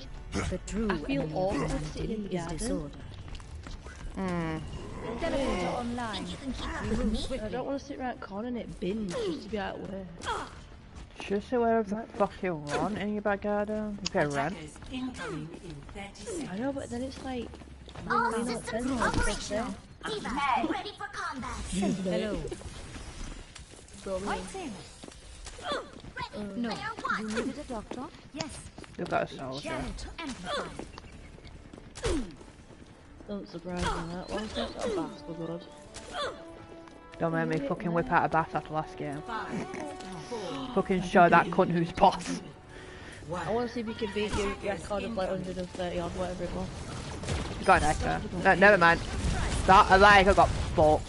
The true I feel enemy awkward of sitting in the humanity is garden. disorder. Teleporter online. I don't want to sit around corner and it binge just to be out of way. Just say wherever the fuck you want in your back garden. You pay rent. Attackers incoming in 30 seconds. I know, but then it's like, All you know, systems it's operational. Diva, ready for combat. Hello. Ready. No. Player one. You needed a doctor? Yes. You've got a soldier. Share to amplify. don't surprise me that one. That's not a bastard god. Don't make me fucking whip out a bath after last game. Fucking show that cunt who's boss. I want to see if you can beat your record of like 130 odd, whatever it was. You got an echo. No, never mind. That like I got fucked.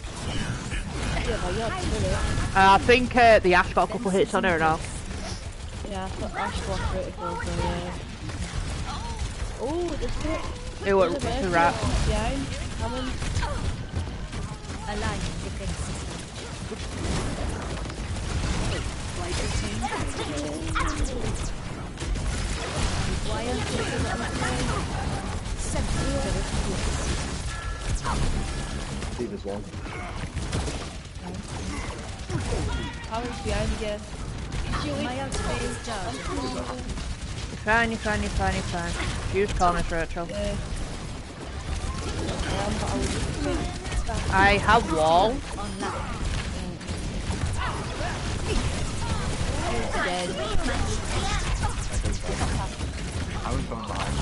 Yeah, but yeah, really. I think the Ash got a couple hits on her now. Yeah, I thought Ash was critical, so yeah. Oh, there's it. It was a rat. Behind, Hammond. Align defense system. Leave as well. Hammond's behind again. My ultimate is charged. You're fine. Use corners, Rachel. Yeah. But I was I have wall. dead. I was going behind.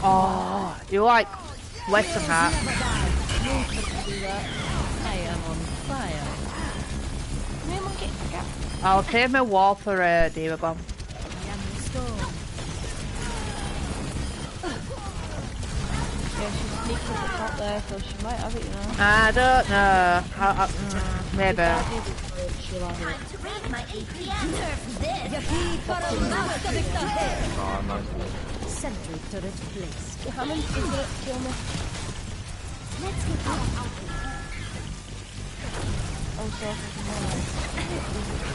Oh, you like less than that. I am on fire. I'll save my wall for a Diva Bomb. I am the storm. Yeah, she's sneaking at the top there, so she might have it, you know. I don't know. Maybe. She'll have it. Time to raise my APM. Nerf this. Oh, nice. Sentry turret placed. Hammond is gonna kill me. Let's get out. Oh, so fucking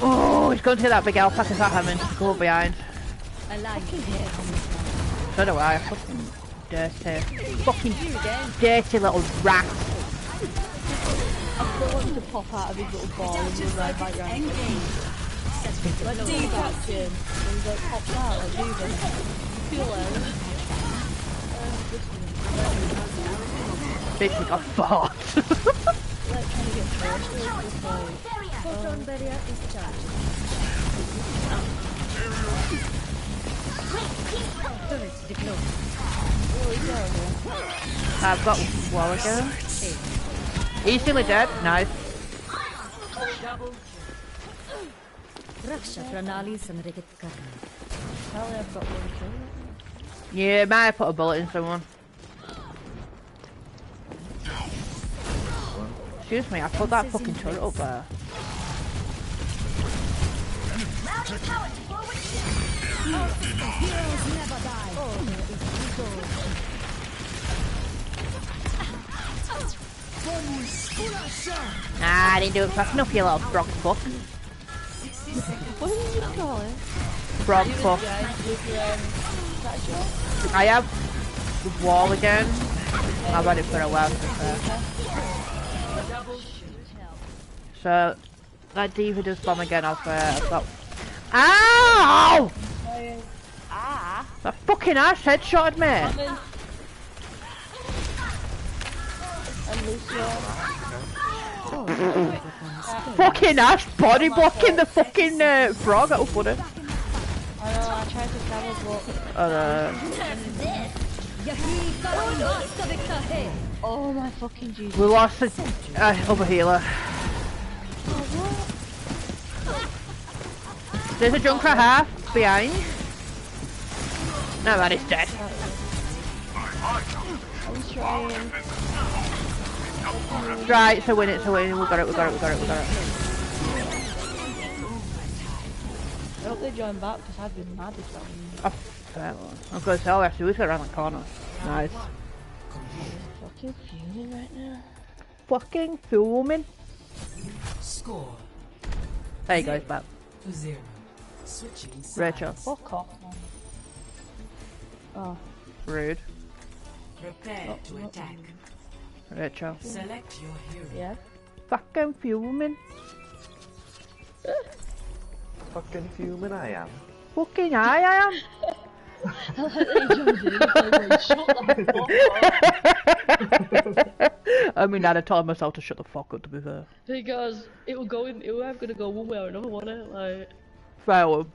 Oh, he's going to hit that big alpaca as that Hammond. Go behind. Align. So do I. Fucking dirty. Fucking dirty little rat. I still want him to pop out of his little ball and just ride back round. Like no one catch him. And he's like pops out like Diva. Feel like. Bitch, we got fought. Like trying to get close to him, just like. Photon barrier is charged. Turret deployed. Oh, he's down here. I've got wall again. Easily dead. Nice. Raksha Pranali Samrigat Karna. Apparently I've got one kill. Yeah, might have put a bullet in someone. Excuse me, I put that fucking turret up there. Rally power to forward shift. Heroes never die. Oh, there is Nah, I didn't do it fast enough, you little frog fuck. What did you call it? Frog fuck. I have the wall again. I've had it for a while, to be fair. So, that diva does bomb again, I've got... Ow! That fucking ass headshotted me! Fucking ass body blocking the fucking frog, that was funny. I know, I tried to stab Oh my fucking Jesus. We lost the other healer. There's a Junkrat half behind. No, that is dead. I'm trying. Right, it's a win, it's a win. We got it. I hope they join back because I've been mad this time. Oh, fair one. I'm going to tell you, we got around the corner. Nice. Fucking fuming right now. Fucking fuming. Score There you go, it's back. 0. Switching sides. Rachel. Fuck off, man. Oh. Rude. Prepare to attack. Rachel. Select your hero. Yeah? Fucking fuming. Fucking human I am. Fucking I am. I mean, I'd have told myself to shut the fuck up, to be fair. Because it will go in, it will either gonna go one way or another, won't it? Like, Fair one.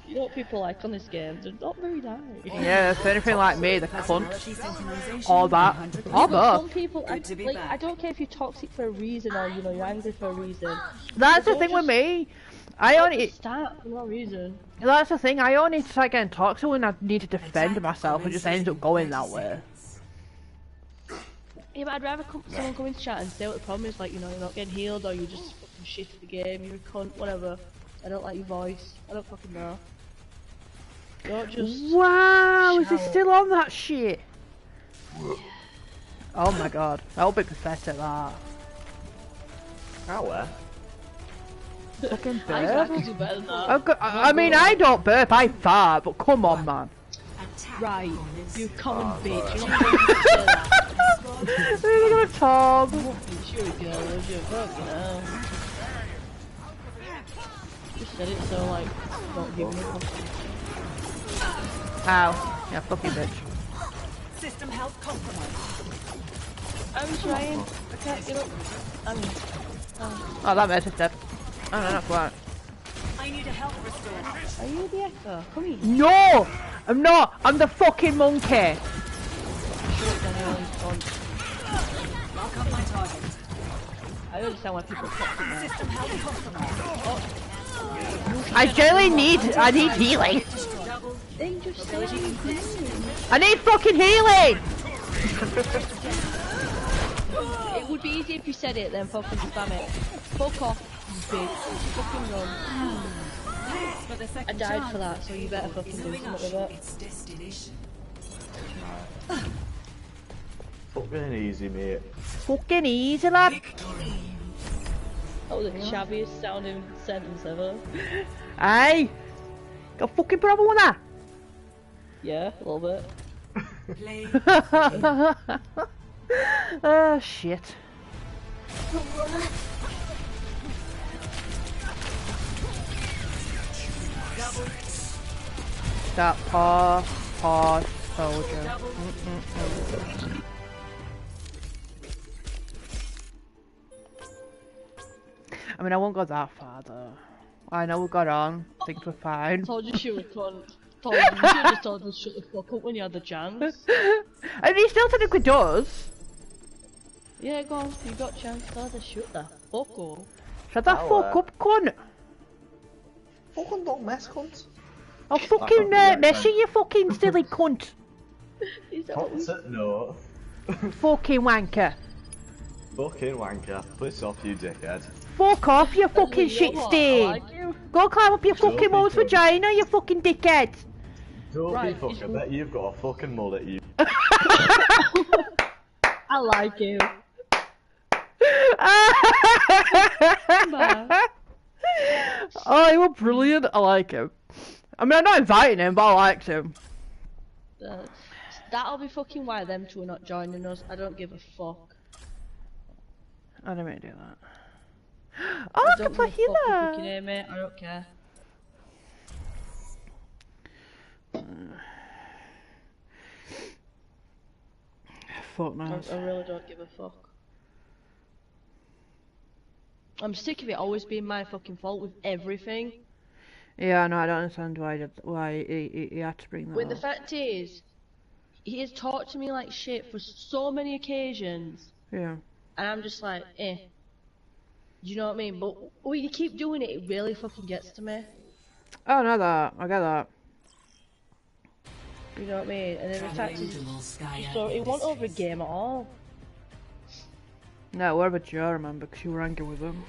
you know what people like on this game? They're not very nice. Yeah, if anything like me, the cunt. All that. All Some that. people, I don't care if you're toxic for a reason or, you know, you're angry for a reason. That's the thing with me. I only... Start for no reason. That's the thing, I only start getting toxic when I need to defend myself. It just ends up going that way. Yeah, but I'd rather someone come into chat and say what the problem is, like, you know, you're not getting healed or you're just fucking shit at the game, you're a cunt, whatever. I don't like your voice. I don't fucking know. Don't just... Wow, is he shout. still on that shit? Oh my god, that would be pathetic, that. How Fucking I burp. can do better than that. I mean, I don't burp, I fart, but come on, man. Right, you common bitch. You're not going to say that. Look at Tom. You're a girl, you're fucking hell. Just said it so, like, don't give me a compliment. Ow. Yeah, fucking bitch. System health compromised. I'm trying. I can't get up. Oh, that mess is dead. Oh, no, not quite. I need a health restore. Are you the echo? Come here. No! I'm not! I'm the fucking monkey! Lock up my target. I don't understand why people talk to me. System health compromised. I need healing! Then just say I need fucking healing! it would be easy if you said it, then fucking spam it. Fuck off, you bitch. Fucking run. For the I second died chance. for that, so you better fucking do something with it. Its destination. Fucking easy, mate. Fucking easy, lad. That was the shabbiest sounding sentence ever. Aye! Got a fucking problem with that? Yeah, a little bit. Play. Oh, shit. That poor soldier. I mean, I won't go that far though. I know we got on. Things were fine. Told you she was cunt. Told you. You should have just told us shut the fuck up when you had the chance. I mean, he still technically does. Yeah, go on. You got chance. Tell her to shut the fuck up. Shut the fuck up, cunt. Fucking don't mess, cunt. I'll fucking mess you, fucking silly cunt. Is that what we... No. Fucking wanker. Fucking wanker. Piss off, you dickhead. Fuck off, you fucking You know shit what? I stain. like you. Go climb up your Don't fucking be mum's cunt. vagina, you fucking dickhead. Don't Right, be fucking. I bet you've got a fucking mullet, you. I like you. Oh, he was brilliant. I like him. I mean, I'm not inviting him, but I liked him. That'll be fucking why them two are not joining us. I don't give a fuck. I didn't mean to do that. I Oh, don't look at give a fuck if you can healer. hear me. I don't care. Fuck knows. I really don't give a fuck. I'm sick of it always being my fucking fault with everything. Yeah, no, I don't understand why he had to bring that When the up. fact is, he has talked to me like shit for so many occasions, Yeah. and I'm just like, eh. Do you know what I mean? But when you keep doing it, it really fucking gets to me. Oh, no, that. I get that. You know what I mean? And then the fact is, Traveling to Volskaya so it wasn't over a Industries. game at all. No, what about you, I remember, because you were angry with him.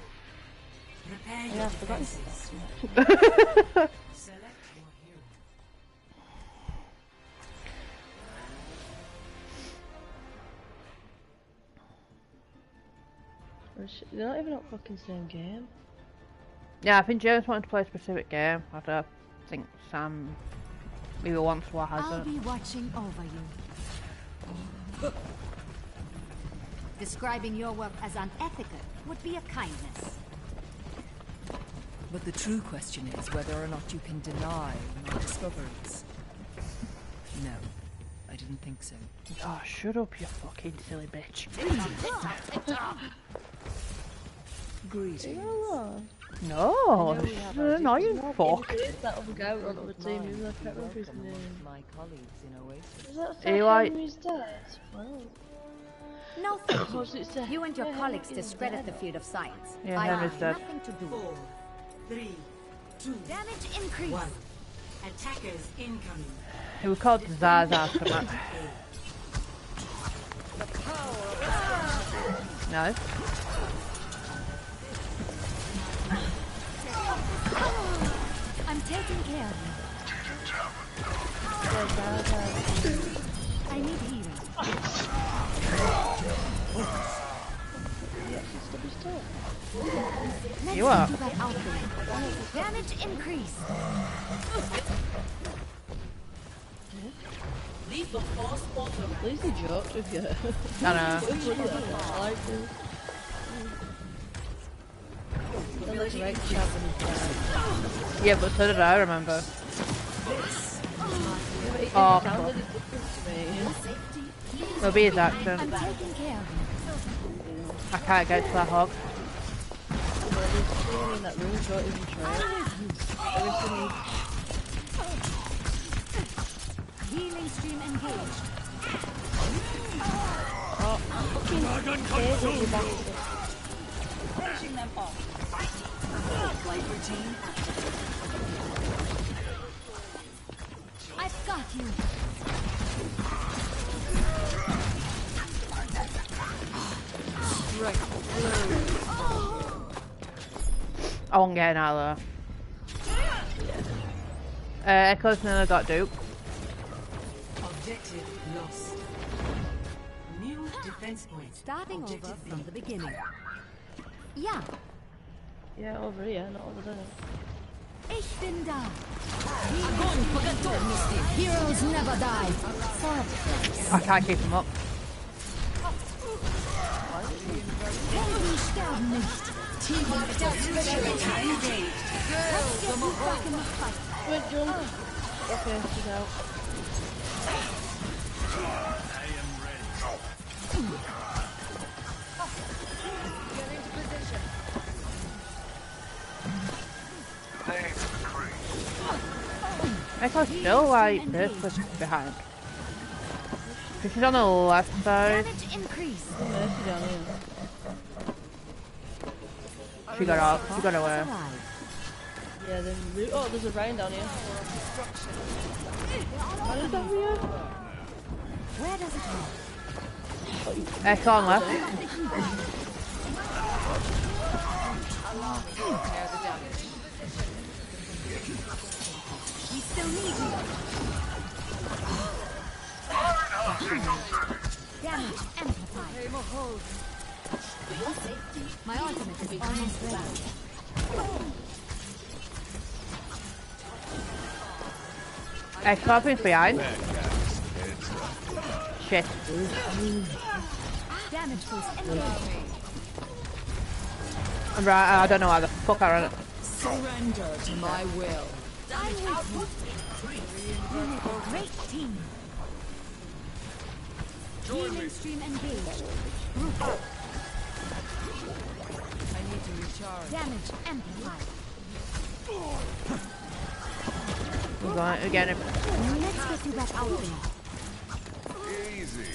Prepare Yeah, your I forgot. defenses. Select your hero. They're not even up fucking same game. Yeah, I think James wanted to play a specific game. I don't think Sam either wants or I'll hasn't. be watching over you. Describing your work as unethical would be a kindness. But the true question is whether or not you can deny my discoveries. No, I didn't think so. Oh, shut up, you fucking silly bitch. Greetings. No, this is an annoying fuck. It's that other guy on the other team, who was I can't remember his name. My colleagues in Oasis. Is that Eli. Henry's dad? Well, No, thank you. was it Sir You and your colleagues Henry's discredit dad? the field of science. Yeah, I Henry's have dead. nothing to do. 4, 3, 2, Damage increase. 1. Attackers incoming. He was called Zaza something. No? I'm taking care of you. I need healing. Let's You are. do that outbreak. Damage increase. At least he joked with you. I know. I like it. That looks right chap when he's dead. Yeah, but so did I remember. It Oh, sounded different to me. It'll be his action. I'm taking care of you. I can't get to that hog. Well, there's someone in that room who don't even try. Everything Healing stream engaged. Finishing them off. Flight routine I've got you. I won't get out of there. Echo's nearly got duped. Objective lost. New defense point. Starting over Objective from B. the beginning. Ja, Yeah, over here, not over there. ich bin da. Heroes never die. I can't keep him up. Helden sterben nicht. engaged. Let's get you back in the fight. Wait, jump. Okay, she's out. Echo's still like this behind. She's on the left side. Damage increase. Yeah, she's down here. She got off. She got away. Arrived. Yeah, there's a Ryan down here. What is that here? Where does it go? Echo on left. We still need you. Damage amplified. My ultimate is almost ready. Hey, Scorpion's behind. Shit. Damage boost engaged. I'm right, I don't know how the fuck I ran it. Surrender to my will. I'm with you. You make a great team. Healing stream engaged. Group up. I need to recharge. Damage amplified. We're going again. Let's get you back out there. Easy.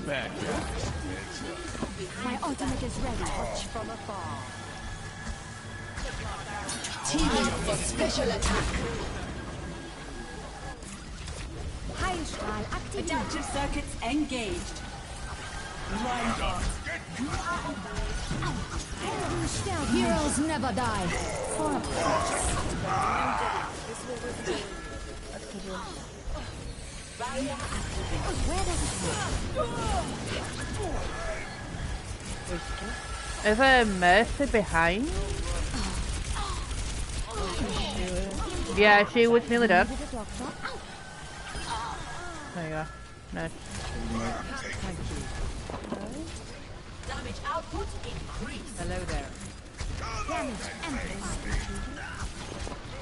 Back down. My ultimate is ready. Watch from afar. Teaming for special attack. Heilstrahl aktiviert. Adaptive circuits engaged. Heroes never die. For a Where does it go? Is there a Mercy behind? Yeah, she was nearly dead. Is it a doctor? There you go. Nice. Damage output increased. Hello there. Damage amplified.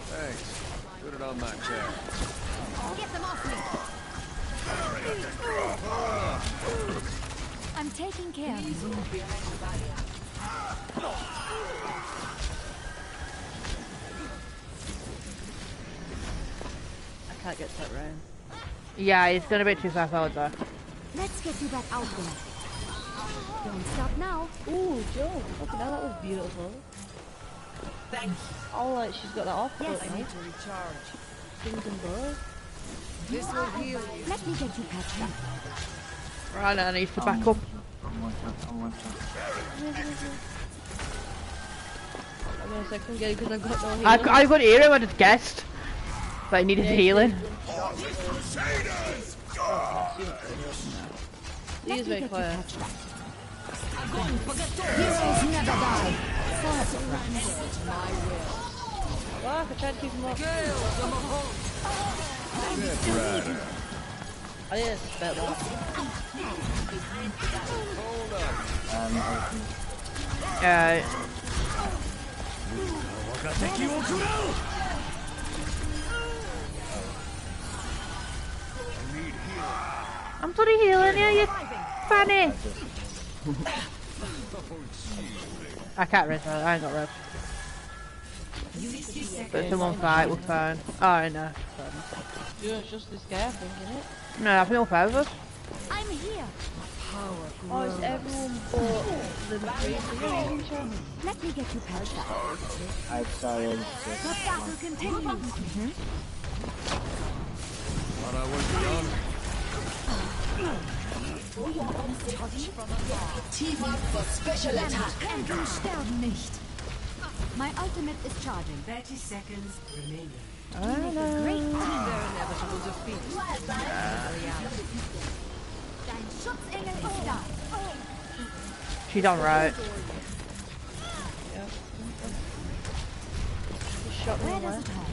Thanks. Put it on my tab. Get them off me. I'm taking care of you. I can't get to that round. Yeah, he's gonna be too far forward though. Let's get you back out there. Don't stop now. Ooh, Joe. Look, now that was beautiful. Thank you. Oh, like she's got that off. Yes. I need to recharge. Things and birds. This will heal you. Let me get you patched up. Right, I need to back up. I'm gonna second get because I've got no healing. I got to hear him, I just guessed. But I needed healing. He is very quiet. Heroes never die. Well, I tried to keep him up. I didn't expect that. I'm bloody healing you, you fanny. I can't rest, I ain't got rest. But someone fight, we're fine. Oh, I know. Yeah, it's just this guy, I think, isn't it? No, I think all five of us. I'm here. Oh, it's everyone but the three. Let me get you patched up. I started. The battle continues. Thought I was beyond. Team up for special attack. And du sterben nicht. My ultimate is charging. 30 seconds remaining. Great team. Their inevitable defeat. Dein Schutzengel ist da. She's on right. Where does it hurt?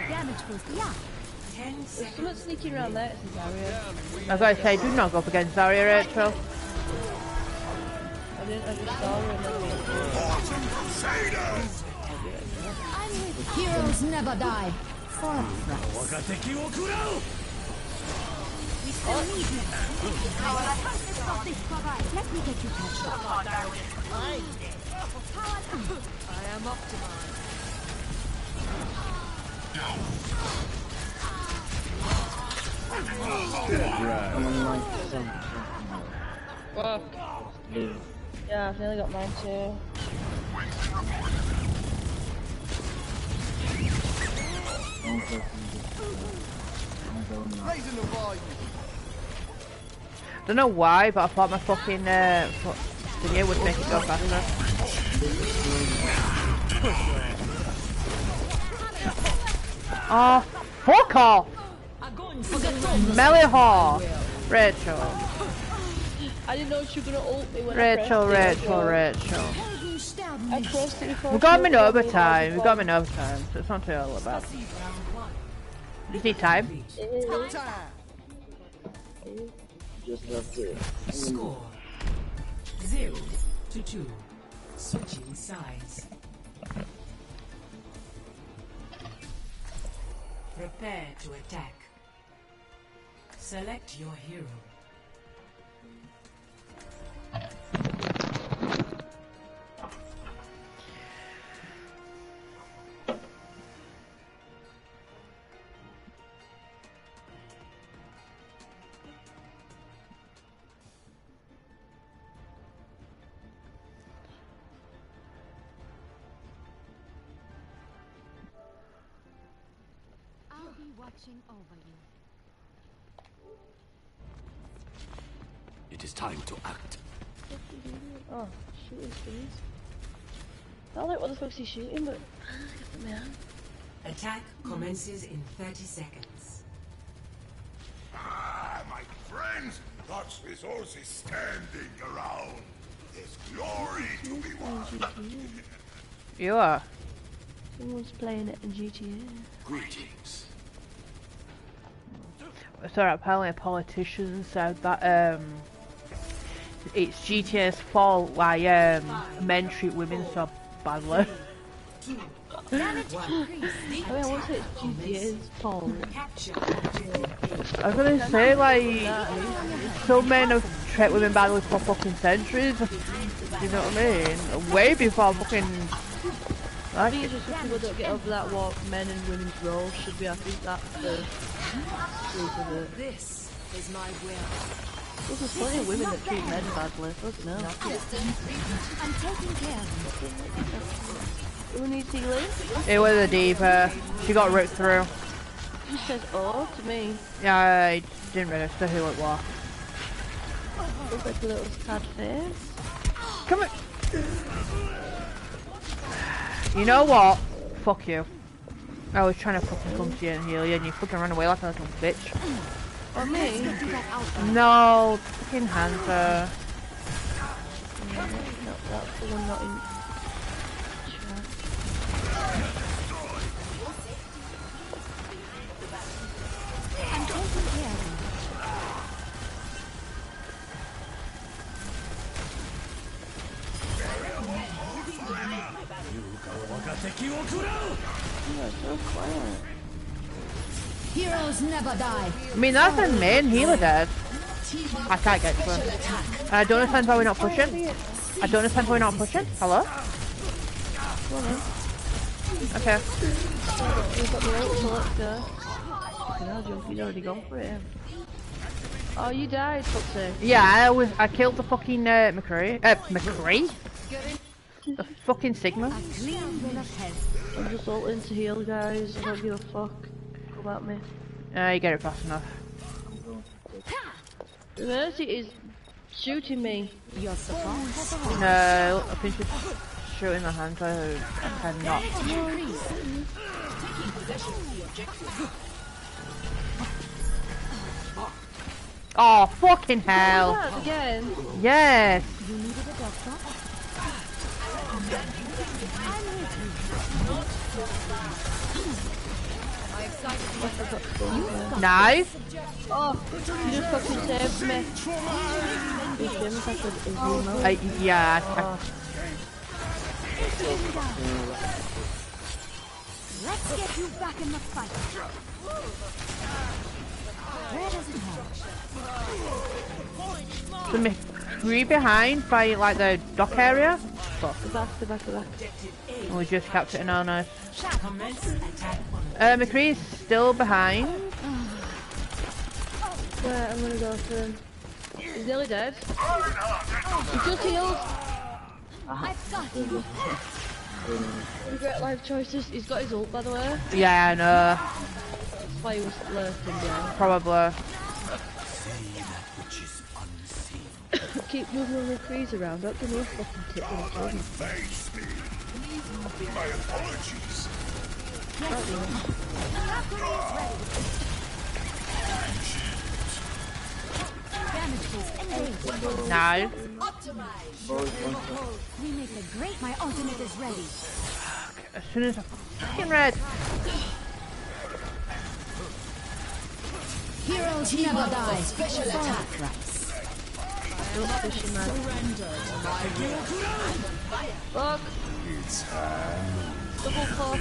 Damage boost. Yeah. 10 There's seconds. someone sneaking around there, it's his area. I was going to say, do not go up against Zarya, Rachel. I just saw her and then I'm with heroes never die. For a price. We still need you. Our attack is noch nicht vorbei. Let me get you patched up. I am optimized. Fuck. Yeah, I've nearly got mine too. Raising the volume. Don't know why, but I thought my fucking video would make it go faster. Oh, fuck off! Melee whore. Rachel. I didn't know she was gonna ult me when Rachel, I pressed Rachel. I pressed it before We got she him in ulted me, overtime. We got him in overtime, so it's not too all about. Just need time. Just love to. Score 0-2. Switching sides. Prepare to attack. Select your hero. I'll be watching over you. It is time to act. Oh, shooting things. I don't like what the fuck's he shooting, but man. Attack commences in 30 seconds. Ah, my friends, God's resources standing around. There's glory to be won. You are. Someone's playing it in GTA. Greetings. Sorry, apparently a politician said that it's GTA's fault why men treat women so badly. Damage increase. I mean, I won't say it's GTA's fault. I was gonna say, like, some men have treated women badly for fucking centuries. You know what I mean? Way before fucking. I think it's just that people don't get over that what men and women's roles should be. I think that's the truth of it. This is my will. There's plenty of women that treat men badly, doesn't there? I'm taking care of Who needs healing? It was a diva. She got ripped through. She says, oh, to me. Yeah, I didn't register who it was. Looks like a little sad face. Come on. You know what? Fuck you. I was trying to fucking come to you and heal you, and you fucking ran away like a little bitch. Oh, me? No, fucking Hunter. No, that's the one not in. I'm taking care of Heroes never die. I mean, that's the main healer dead. I can't get to him. And I don't understand why we're not pushing. I don't understand why we're not pushing. Hello? Okay. We've got the ult, so let's go. Fucking hell, Jumpy's already gone for it. Oh, you died, fuck's sake. Yeah, I killed the fucking McCree. McCree? The fucking Sigma. A clean bill of health. I'm just ulting to heal, guys. I don't give a fuck. Come at me. You get it fast enough. Mercy is shooting me. Your support has arrived. No, I think she's shooting the hand. I cannot. Oh, fucking hell. That again? Yes. You needed a doctor? Nice. Oh, you just fucking saved me. Yeah. Let's get you back in the fight. Where does it hurt? The McCree behind by like the dock area. Fuck. Back. Oh, we just captured it now, nice. McCree's still behind. Wait, I'm gonna go for him. He's nearly dead. He just healed. I've got you. Regret life choices. He's got his ult, by the way. Yeah, I know. That's why he was lurking down. Probably. Keep moving the trees around. Don't give me a fucking tip when it's done. Face me. My apologies. No. We make a great. My ultimate is ready. As soon as I fucking red. Heroes never die. Special attack. Fuck. Double fuck.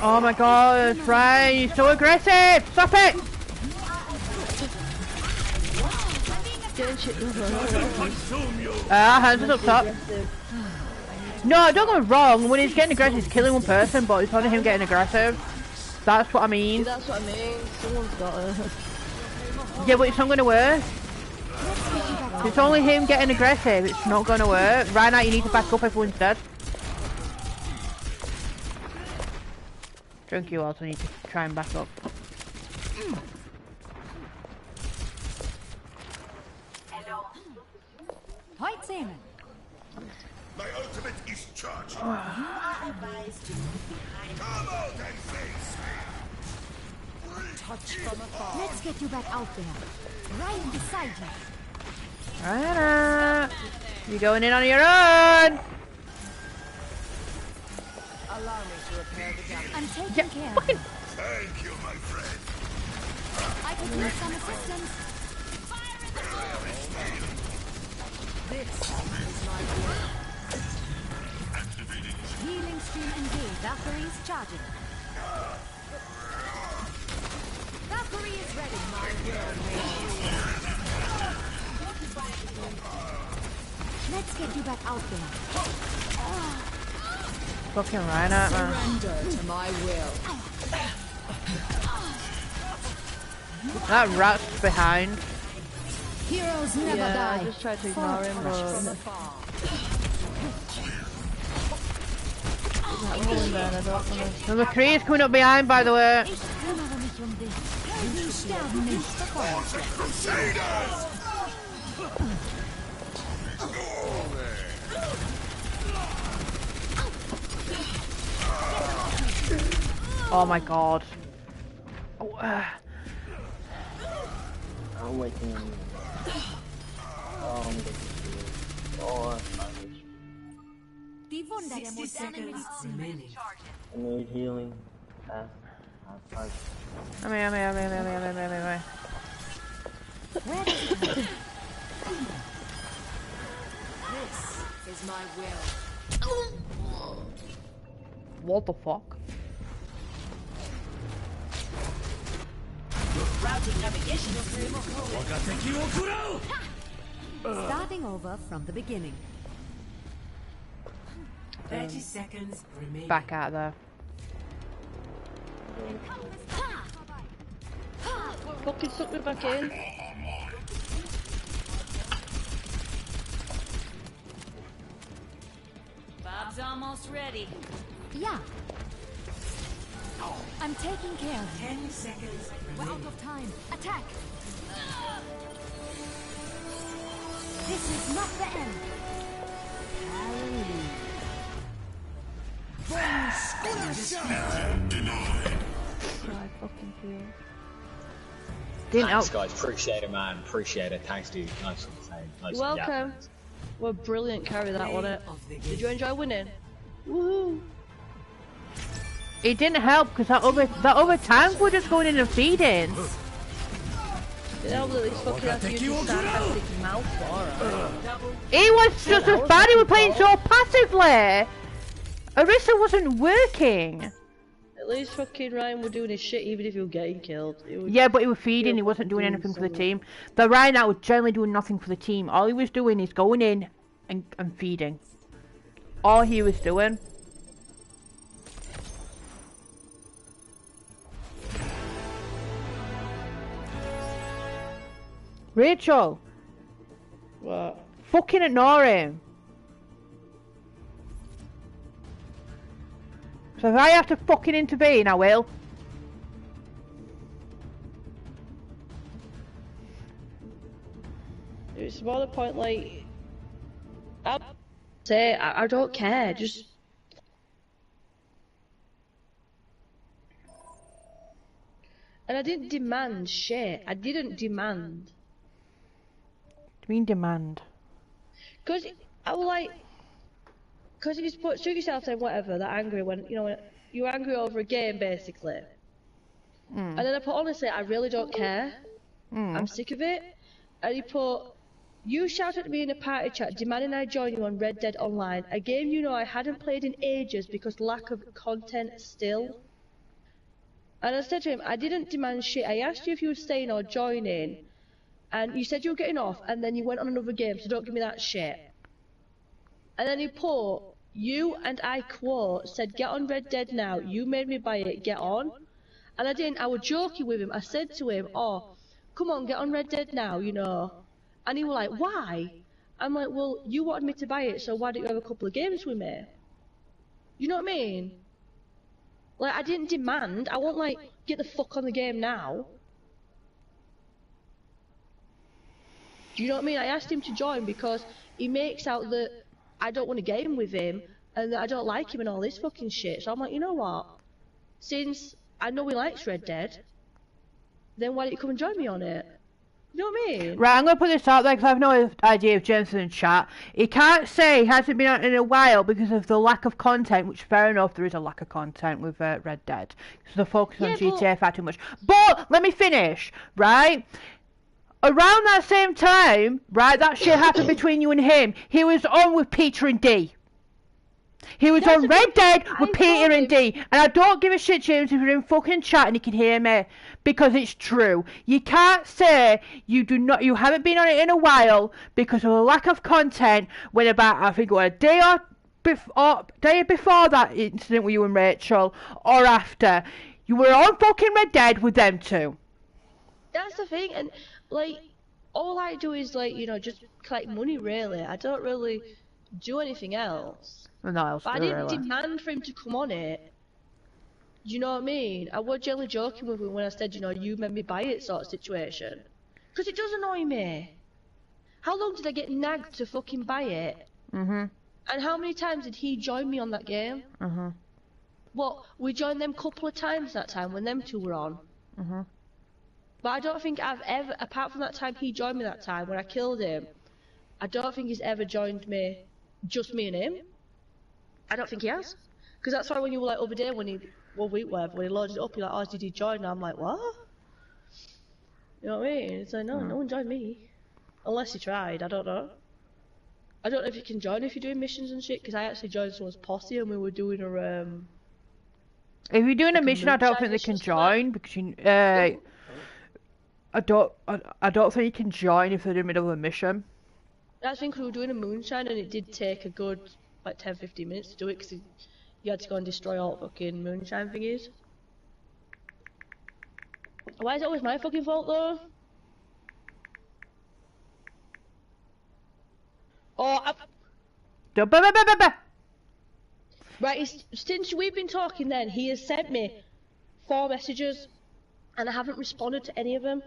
Oh my god, Ryan, you're so aggressive! Stop it! Getting shit done. Hands is up top. No, don't get me wrong, when he's getting aggressive, he's killing one person, but it's only him getting aggressive. That's what I mean. Yeah, that's what I mean. Someone's got her. Yeah, but it's not gonna work. It's only him getting aggressive, it's not gonna work. Right now, you need to back up everyone instead. Drunk, you also need to try and back up. Heute sehen. My ultimate is charged. Come out and face me. Touch from afar. Let's get you back out there. Right beside you. Right, you going in on your own? Allow me to repair the damage. I'm taking care of you. Thank you, my friend. I could use some assistance. This is my will. Healing stream engaged. Valkyrie's charging. Valkyrie is ready. My will may Let's get you back out there. Fucking Reinhardt, man. surrender to my will. That rat's behind. Heroes never Yeah, I die. just tried to ignore him, but that rolling down, I don't want Number 3 is coming up behind, by the way. Ich kümmere mich dich. Sie sterben nicht bevor. Crusaders! Oh my god. Oh, I'm waiting. Die Wunder der 60 modernen seconds Medizin. remaining. I need healing. Come here. Where does it go? This is my will. What the fuck? Routing navigation. Starting over from the beginning. 30 seconds remaining. Back out there. fucking suck me back in. Bob's almost ready. Yeah. I'm taking care of you. 10 seconds We're out remaining. of time. Attack! This is not the end. I fucking feel. Didn't Thanks, help. guys. Appreciate it, man. Appreciate it. Thanks, dude. Nice one. Nice You're one. welcome. Well, brilliant carry that, wasn't it? Did you enjoy winning? Woohoo! It didn't help because that other tank were just going in and feeding. You know that these fucking have to use his sarcastic mouth for it. He was just as bad. He was playing so passively. Orisa wasn't working. At least fucking Ryan was doing his shit even if he was getting killed. Yeah, but he was feeding. He wasn't doing anything for the team. But Ryan now was generally doing nothing for the team. All he was doing is going in and feeding. All he was doing. Rachel. What? Fucking ignore him. So if I have to fucking intervene, I will. It's more the point, like, I don't care, just... And And I didn't demand shit. I didn't demand. You mean demand? Because I was like, because you shoot yourself saying whatever, that angry when, you know, when you're angry over a game basically. And then I put, honestly, I really don't care. I'm sick of it. And he put, you shouted at me in a party chat demanding I join you on Red Dead Online, a game you know I hadn't played in ages because lack of content still. And I said to him, I didn't demand shit. I asked you if you were staying or joining, and you said you were getting off, and then you went on another game, so don't give me that shit. And then he put, you and I quote, said get on Red Dead now, you made me buy it, get on. And I didn't, I was joking with him, I said to him, oh, come on, get on Red Dead now, you know. And he was like, why? I'm like, well, you wanted me to buy it, so why don't you have a couple of games with me? You know what I mean? Like, I didn't demand, I won't like, get the fuck on the game now. Do you know what I mean? I asked him to join because he makes out that I don't want to game with him, and that I don't like him and all this fucking shit. So I'm like, you know what? Since I know he likes Red Dead, then why don't you come and join me on it? You know what I mean? Right, I'm going to put this out there because I have no idea if James is in chat. He can't say he hasn't been out in a while because of the lack of content, which fair enough, there is a lack of content with Red Dead. So they're focused on GTA far too much. But, let me finish, right? Around that same time, right, that shit happened between you and him. He was on with Peter and D. He was on Red Dead with Peter and D. And I don't give a shit, James, if you're in fucking chat and you can hear me. Because it's true. You can't say you haven't been on it in a while because of a lack of content when about, I think, a day before that incident with you and Rachel, or after. You were on fucking Red Dead with them two. That's the thing, and, like, all I do is, like, you know, just collect money, really. I don't really do anything else. No, else but I didn't demand for him to come on it. Do you know what I mean? I was generally joking with him when I said, you know, you made me buy it sort of situation. Because it does annoy me. How long did I get nagged to fucking buy it? And how many times did he join me on that game? What, we joined them a couple of times that time when them two were on. But I don't think I've ever, apart from that time he joined me that time when I killed him, I don't think he's ever joined me, just me and him. I don't think he has. Because that's why when you were like, over there, when he, well, week, whatever, when he loaded it up, you're like, oh, did he join? And I'm like, what? You know what I mean? It's like, no, no one joined me. Unless he tried, I don't know. I don't know if you can join if you're doing missions and shit, because I actually joined someone's posse and we were doing a, if you're doing a mission, I don't think they can join, because you, I don't think you can join if they're in the middle of a mission. I think we were doing a moonshine and it did take a good, like, 10-15 minutes to do it, because you had to go and destroy all the fucking moonshine thingies. Why is it always my fucking fault, though? Oh, right, since we've been talking then, he has sent me 4 messages, and I haven't responded to any of them.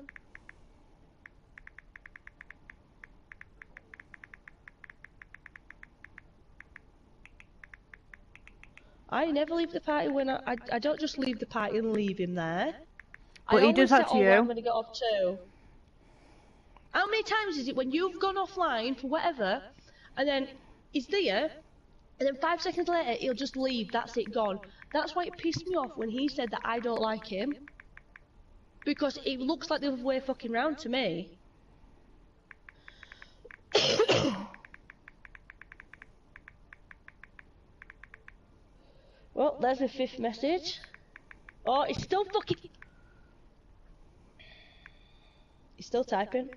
I never leave the party when I don't just leave the party and leave him there. But he does that to you. I'm gonna get off too. How many times is it when you've gone offline for whatever, and then he's there, and then 5 seconds later he'll just leave, that's it, gone. That's why it pissed me off when he said that I don't like him. Because it looks like the other way fucking round to me. Well, there's the 5th message. Oh, it's still fucking... He's still typing.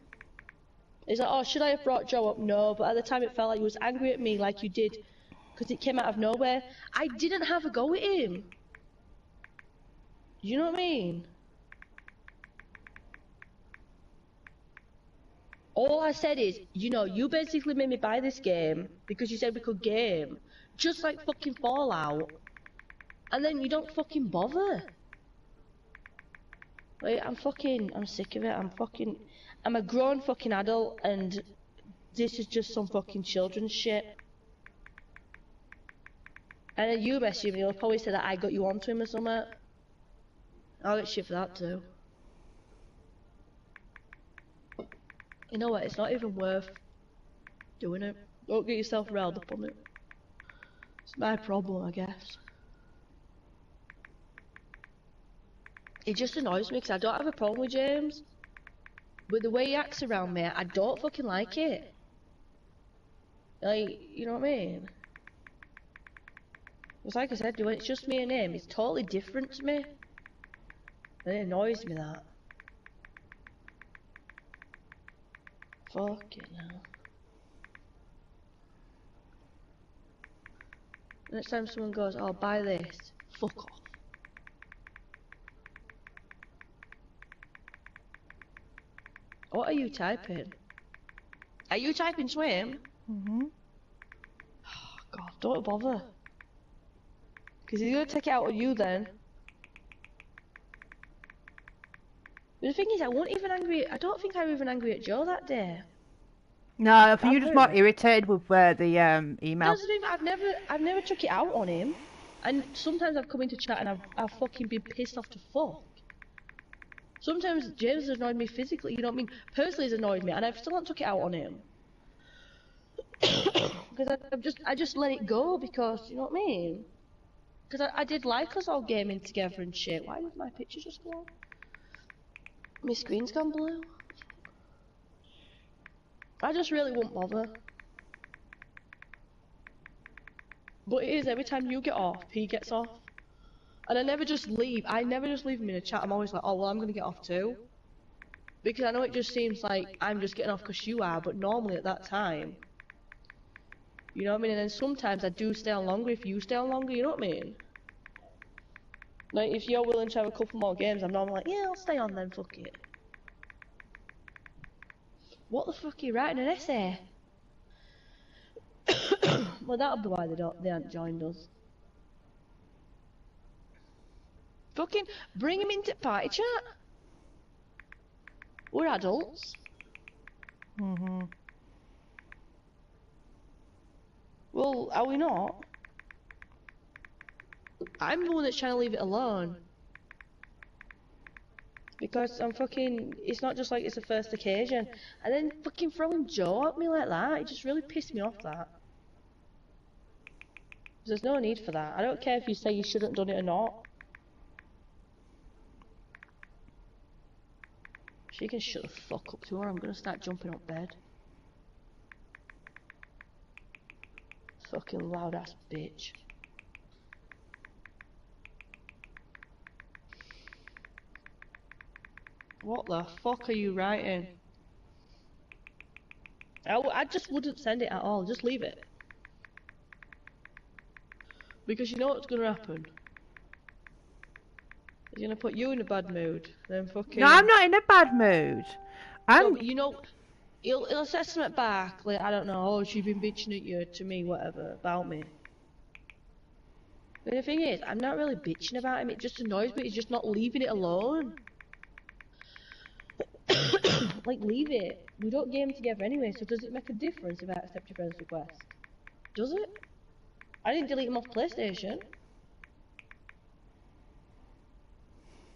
He's like, oh, should I have brought Joe up? No, but at the time it felt like he was angry at me like you did. Because it came out of nowhere. I didn't have a go at him. You know what I mean? All I said is, you know, you basically made me buy this game because you said we could game. Just like fucking Fallout. And then you don't fucking bother. Wait, I'm sick of it. I'm a grown fucking adult and this is just some fucking children's shit. And then you message me, you'll probably say that I got you onto him or something. I'll get shit for that too. You know what? It's not even worth doing it. Don't get yourself riled up on it. It's my problem, I guess. It just annoys me because I don't have a problem with James. But the way he acts around me, I don't fucking like it. Like, you know what I mean? It's like I said, when it's just me and him, it's totally different to me. And it annoys me that. Fucking hell. Next time someone goes, oh, buy this, fuck off. What are you typing? Are you typing swim? Mhm. Oh, God, don't bother. Because he's going to take it out on you then. But the thing is, I wasn't even angry. I don't think I was even angry at Joe that day. No, I think you're just more irritated with the email. That's the thing. I've never took it out on him. And sometimes I've come into chat and I've fucking been pissed off to fuck. Sometimes James has annoyed me physically. You know what I mean? Personally, has annoyed me, and I've still not took it out on him. Because I just let it go because you know what I mean. Because I did like us all gaming together and shit. Why did my picture just go on? My screen's gone blue. I just really won't bother. But it is every time you get off, he gets off. And I never just leave. I never just leave him in a chat. I'm always like, oh well, I'm gonna get off too. Because I know it just seems like I'm just getting off because you are, but normally at that time, you know what I mean? And then sometimes I do stay on longer if you stay on longer, you know what I mean? Like, if you're willing to have a couple more games, I'm normally like, yeah, I'll stay on then, fuck it. What the fuck are you writing an essay? Well, that'll be why they haven't joined us. Fucking bring him into party chat. We're adults. Mhm. Well, are we not? I'm the one that's trying to leave it alone. Because I'm fucking, it's not just like it's the first occasion. And then fucking throwing Joe at me like that, it just really pissed me off that. There's no need for that. I don't care if you say you shouldn't have done it or not. She can shut the fuck up to her, I'm gonna start jumping up bed. Fucking loud ass bitch. What the fuck are you writing? I just wouldn't send it at all, just leave it. Because you know what's gonna happen. He's gonna put you in a bad mood, then fucking... No, I'm not in a bad mood. No, but you know, he'll say something back, like, I don't know, oh, she's been bitching at you, to me, whatever, about me. But the thing is, I'm not really bitching about him, it just annoys me, he's just not leaving it alone. Like, leave it. We don't game together anyway, so does it make a difference if I accept your friend's request? Does it? I didn't delete him off PlayStation.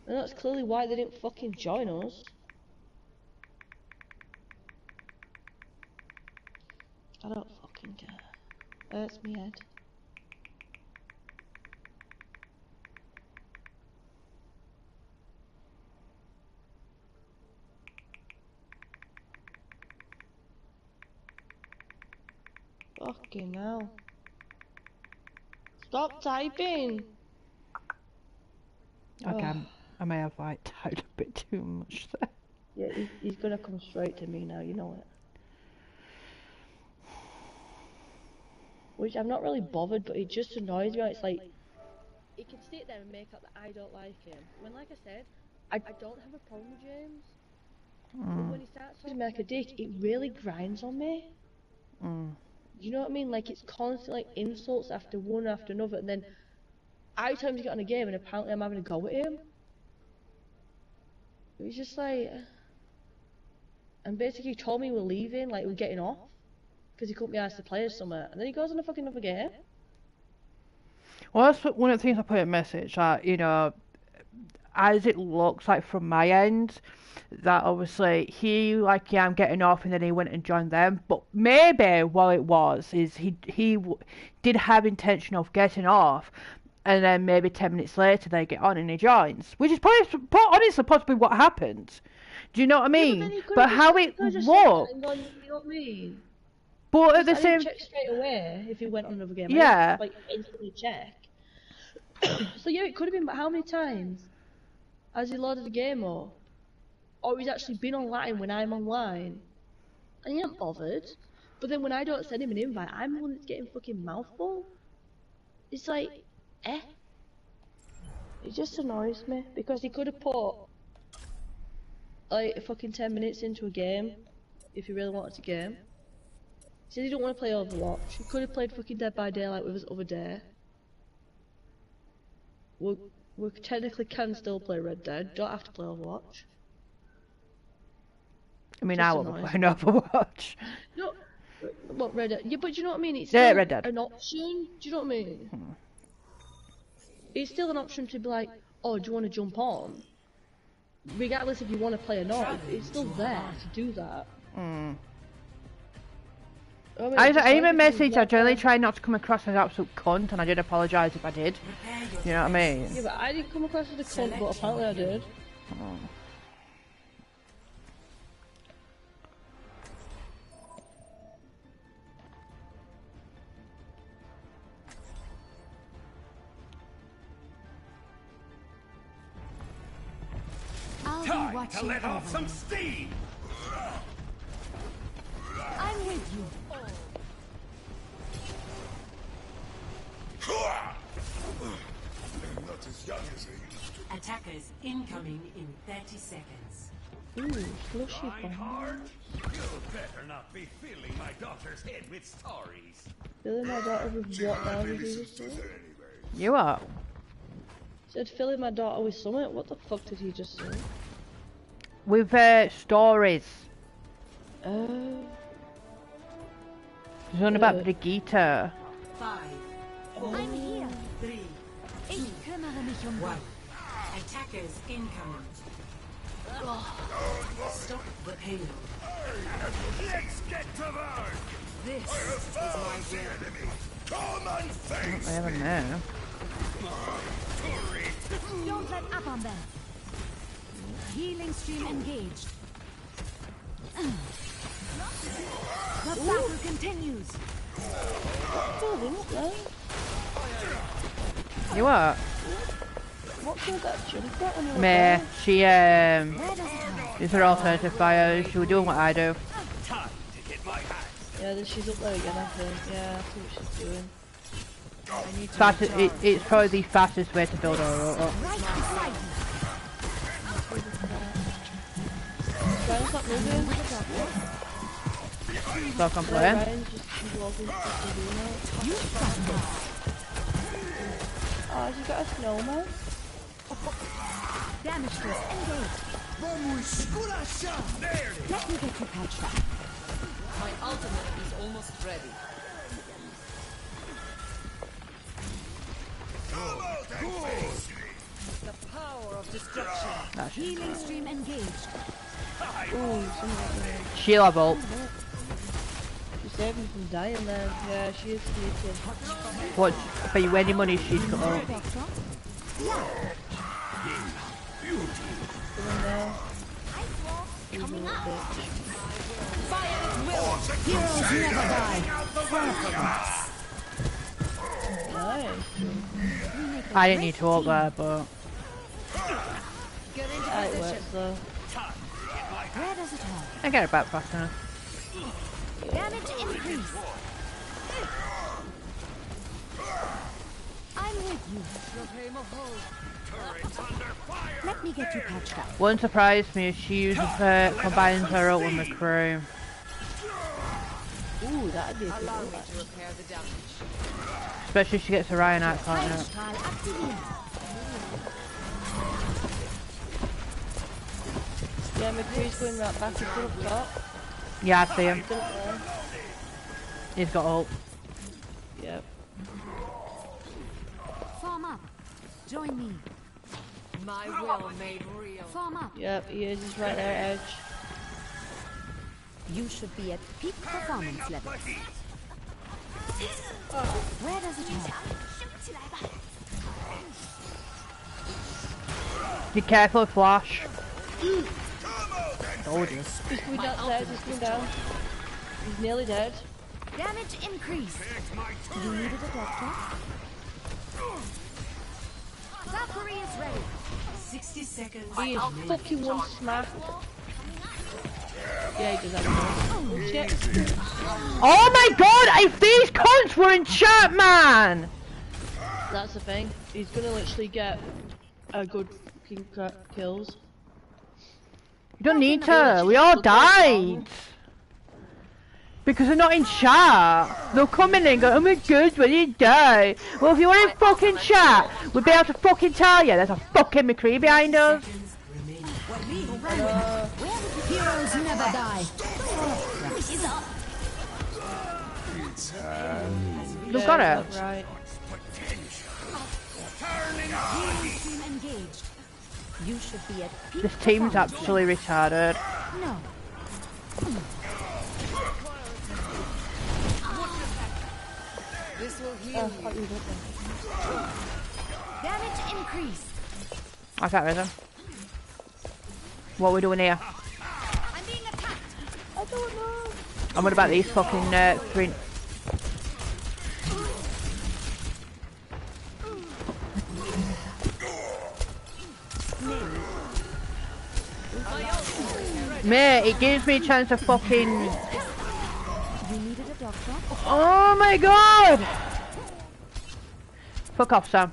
And that's clearly why they didn't fucking join us. I don't fucking care. Hurts me head. Fucking hell. Stop typing! Okay, I may have like typed a bit too much there. Yeah, he's gonna come straight to me now, you know it. Which I'm not really bothered, but it just annoys me. It's like, he can sit there and make up that I don't like him. When, like I said, I don't have a problem with James. But when he starts to make a dick, it really grinds on me. You know what I mean? Like, it's constantly like insults after one after another, and then I tell him to get on a game, and apparently I'm having a go at him. It was just like, and basically he told me we're leaving, like we're getting off, because he couldn't be asked to play or something, and then he goes on a fucking another game. Well, that's one of the things I put in a message. You know, as it looks like from my end, that obviously he like, yeah, I'm getting off, and then he went and joined them. But maybe what it was is did have intention of getting off, and then maybe 10 minutes later they get on and he joins, which is probably honestly possibly what happened. Do you know what I mean? Yeah, but how it looked. You know what I mean? But at the I same, didn't check straight away if he went on another game. yeah. I didn't, like instantly check. So yeah, it could have been. But how many times has he loaded the game up, or he's actually been online when I'm online, and he's not bothered? But then when I don't send him an invite, I'm the one that's getting fucking mouthful. It's like, eh? It just annoys me because he could have put like fucking 10 minutes into a game if he really wanted to game. He said he don't want to play Overwatch. He could have played fucking Dead by Daylight with us other day. We technically can still play Red Dead. Don't have to play Overwatch. I mean, Just I will be annoys playing Overwatch. No, what Red Dead? Yeah, but do you know what I mean? It's Yeah, still Red Dead. an option. Do you know what I mean? It's still an option to be like, oh, do you want to jump on? Regardless if you want to play or not, it's still there to do that. I even message. I generally try not to come across as an absolute cunt, and I did apologise if I did. You know what I mean? Yeah, but I didn't come across as a cunt, but apparently I did. Time to let off some steam! I'm with you. I'm not as young as I used to. Attackers incoming in 30 seconds. Ooh, slushy Reinhardt, you better not be filling my daughter's head with stories. Filling my daughter with what now did he just say? You are. Said filling my daughter with something? What the fuck did he just say? With stories. Oh. There's one about Brigitte. 5, 4, I'm here. 3, Ich kümmere mich 1. Attackers incoming. Stop the payload. Let's get to work! This I have found the enemy! Come and face I don't know. Don't let up on them. Healing stream engaged. The battle continues. You are. What killed that jump got on your Meh. She Where does it hurt? is her alternative bio. She was doing what I do. time to get my hands. Yeah, then she's up there again, I think. Yeah, I see what she's doing. It's probably the fastest way to build her up. Right beside you. Ryan's not moving. Stop complaining. Ryan's just walking fucking doing it. Oh, she got a snowman? Damage force engaged. Let me get you patched up. My ultimate is almost ready. Come out and face me! The power of destruction. Healing stream engaged. Ooh, something. Sheila Bolt. She saved me from dying there. Yeah, she is sneaking. What? For you any money she's got up. Coming up. Fire at will. Heroes never die. Nice. I didn't need to ult there, but Get into That position. works though. Where does it hurt? I get it back fast enough. Damage increase. I'm with you. Let me get you patched up. Wouldn't surprise me if she uses combines her ult with McCrew. Ooh, that'd be a good Allow me one. to repair the damage. Especially if she gets a Ryan out partner. Heilstrahl aktiviert. Yeah, McCree's going right back and up top. Yeah, I see him. Still up there. He's got ult. Yep. Form up. Join me. My will made real. Form up. Yep, he is. He's right there at edge. You should be at peak performance level. Where does it hurt? Be careful, Flash. Told you. He's coming downstairs. He's coming down. He's nearly dead. Damage increase. You needed a doctor? Valkyrie is ready. 60 seconds. He is fucking one smack. Yeah, he does have oh, shit. Oh my god, if these cunts were in chat, man! That's the thing. He's gonna literally get a good fucking kills. You don't need to. We all died. Because they're not in chat. They'll come in and go, oh my god, when you die. Well, if you were in fucking chat, we'd be able to fucking tell you there's a fucking McCree behind us. Heroes never die. You've got it. Right. Engaged. You should be at peak This team's actually retarded. No. This will heal you. Damage increase. I can't read them. What are we doing here? I'm being attacked. I don't know. I'm worried about these fucking three. Mate, it gives me a chance to fucking. You needed a doctor? Oh my god! Fuck off, Sam.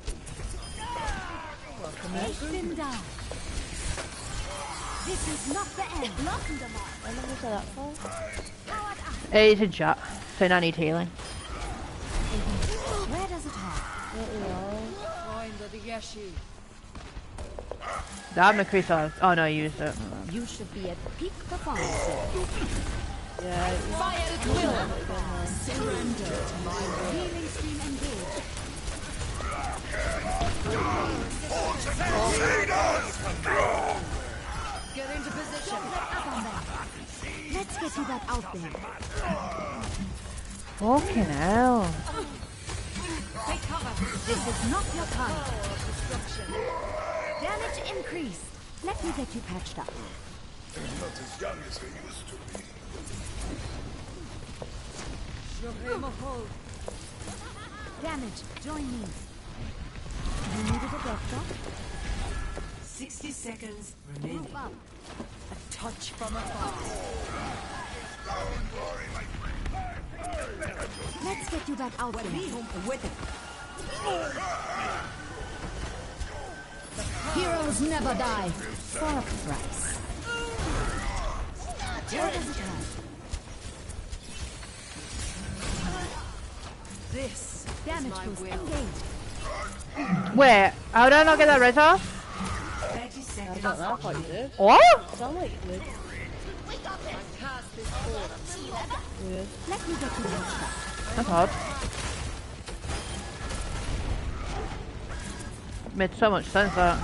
Take them down. This is not the end. Lock them up. How long was that for? He's in chat, saying I need healing. Where does it hurt? Find the Yeshi. Damn, the Chris has. Oh no, you used it. You should be at peak performance. Yeah. Fire at will. Surrender to my will. Healing stream engaged. Get into position. Let's get you back out there. Fucking hell. Take cover. This is not your time. Damage increase. Let me get you patched up. They're not as young as they used to be. Damage, join me. You needed a doctor? 60 seconds remaining. Move up. A touch from afar. Let's get you back out there. With it. Heroes never die. For a price. Where does it hurt? This Damage is my boost will. engaged. Wait, how did I not get that res off? 30 seconds. I don't know. I thought you did. What? Sound like you did. Cast this forward. Weird. Let me get you patched up. That's odd. Made so much sense that.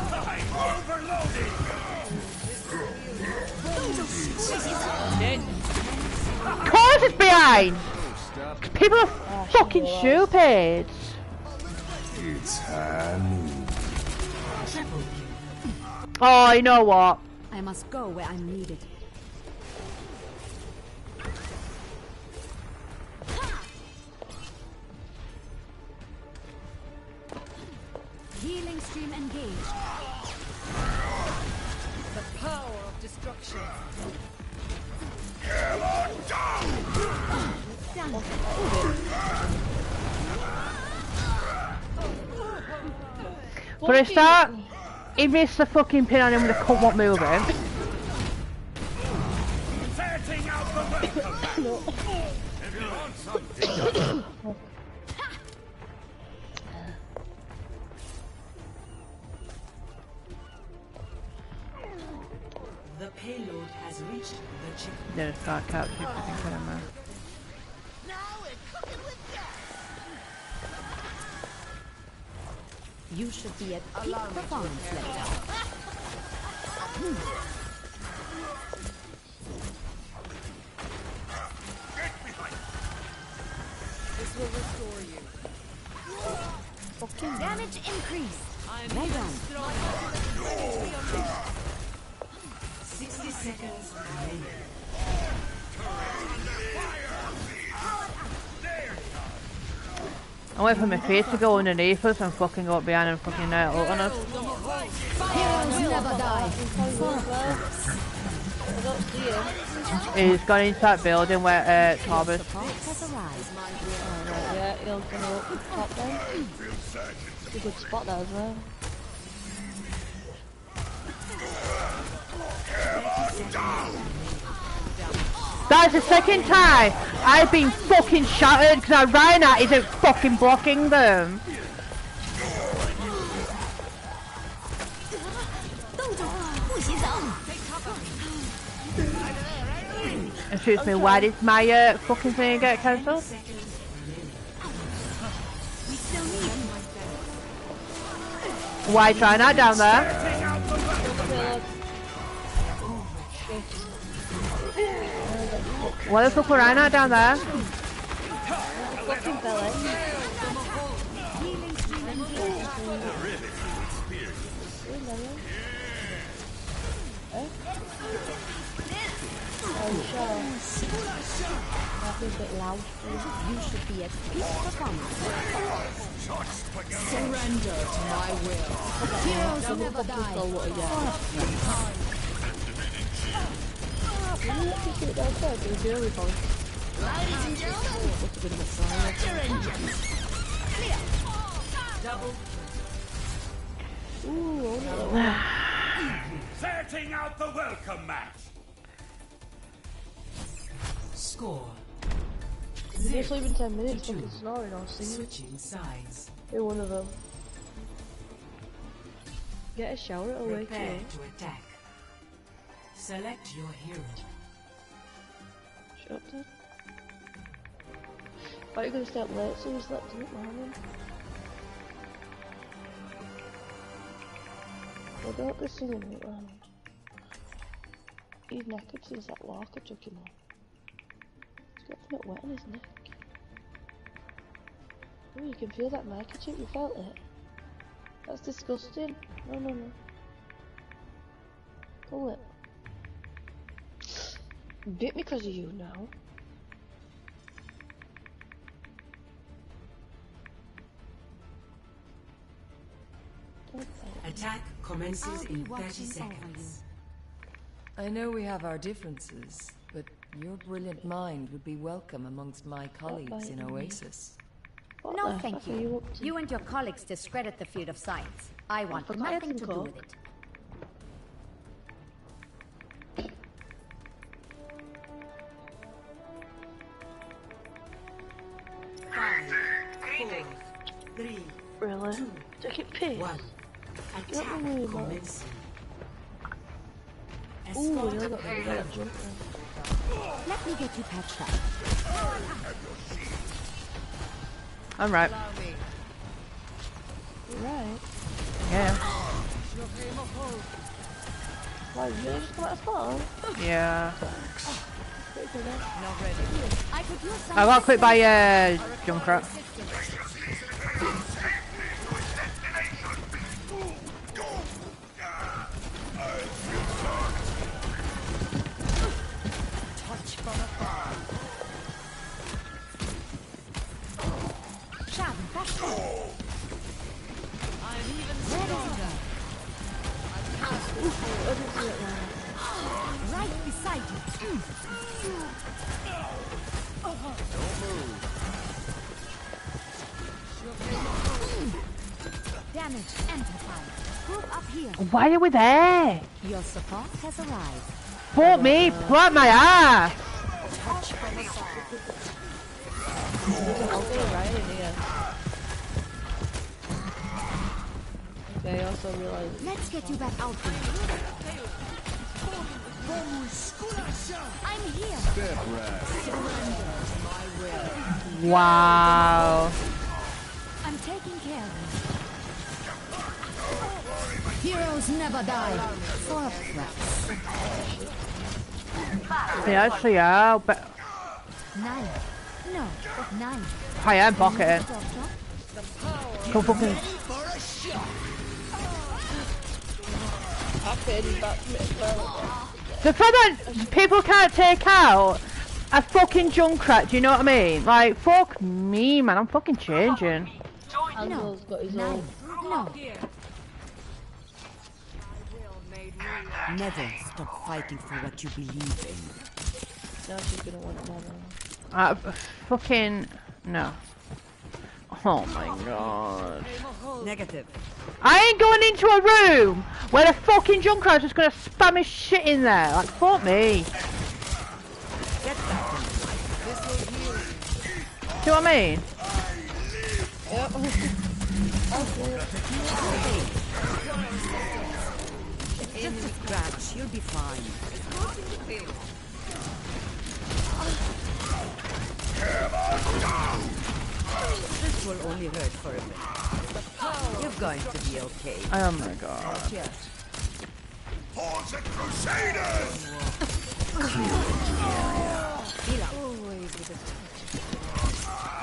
Of course it's behind! People are fucking stupid! Oh, you know what? I must go where I'm needed. Healing stream engaged. The power of destruction. Done. For a start, he missed the fucking pin on him with a cunt what moving. The payload has reached the chip. There's that cat too fucking killing me. You should be at peak performance level. This will restore you. Okay. Damage increase. I'm Well even done. stronger. 60 seconds remaining. I wait for my face to go underneath us and fucking go up behind and fucking ult on us. Heroes never die. I don't see him. He's gone into that building where Thomas. Yeah, he'll go up top then. It's a good spot there as well. That's the second time I've been fucking shattered because our Reinhardt isn't fucking blocking them. Excuse me, why did my fucking thing get cancelled? Why try that down there? What the fuck were Reinhardt down there? Fucking belly. A bit loud. You should be at peak performance. Surrender to my will. Heroes never die. Ladies and gentlemen, Double. Setting out the welcome mat. Score. Just leaving 10 minutes fucking snoring or singing. Switching sides. Be one of them. Get a shower, it'll wake you Prepare up. to attack. Select your hero. Shut up then. Thought you were gonna stay up late, so you slept in the morning. Well, don't go singing it round. He's naked since that walker took him off. He's got a bit wet on his neck. Oh, you can feel that microchip, you felt it? That's disgusting. No, no, no. Pull it. Bit me because of you now. Attack commences in 30 seconds. I know we have our differences, but your brilliant mind would be welcome amongst my colleagues in Oasis. No, thank you. You and your colleagues discredit the field of science. I want nothing to do with it. Five, 4, 3, Really? 2, Take it piss. 1. Attack commencing. Ooh, you got that jump then. Let me get you patched up. I'm right. Right. Yeah. Why, you really just come out of spawn? Yeah. not ready. I could use some I got quit by Junkrat. touch from afar. Schaden, that's all. I'm even stronger. I'm past this. Right beside you. Damage amplified. Group up here. Why are we there? Your support has arrived. Fuck me, plant my ass! Touch from afar. I'll go right in here. Okay, I also realized. Let's get you back out there. I'm here. Step right. Surrender to my will. Wow. I'm taking care of you. Heroes never die. For a price. Yeah, actually, yeah, but 9. No, 9. I am pocket. Come fucking. The fact that people can't take out a fucking Junkrat, do you know what I mean? Like, fuck me, man, I'm fucking changing. Angel's got his own. No. Never stop fighting for what you believe in. Now she's gonna want another. Fucking no. Oh my god. Negative. I ain't going into a room where the fucking Junkrat's just gonna spam his shit in there. Like, fuck me. Get back. This will heal you. See what I mean? Yep. In the scratch, you'll be fine. This will only hurt for a minute. You're going to be okay. Oh my god. Yes. Hordes and Crusaders!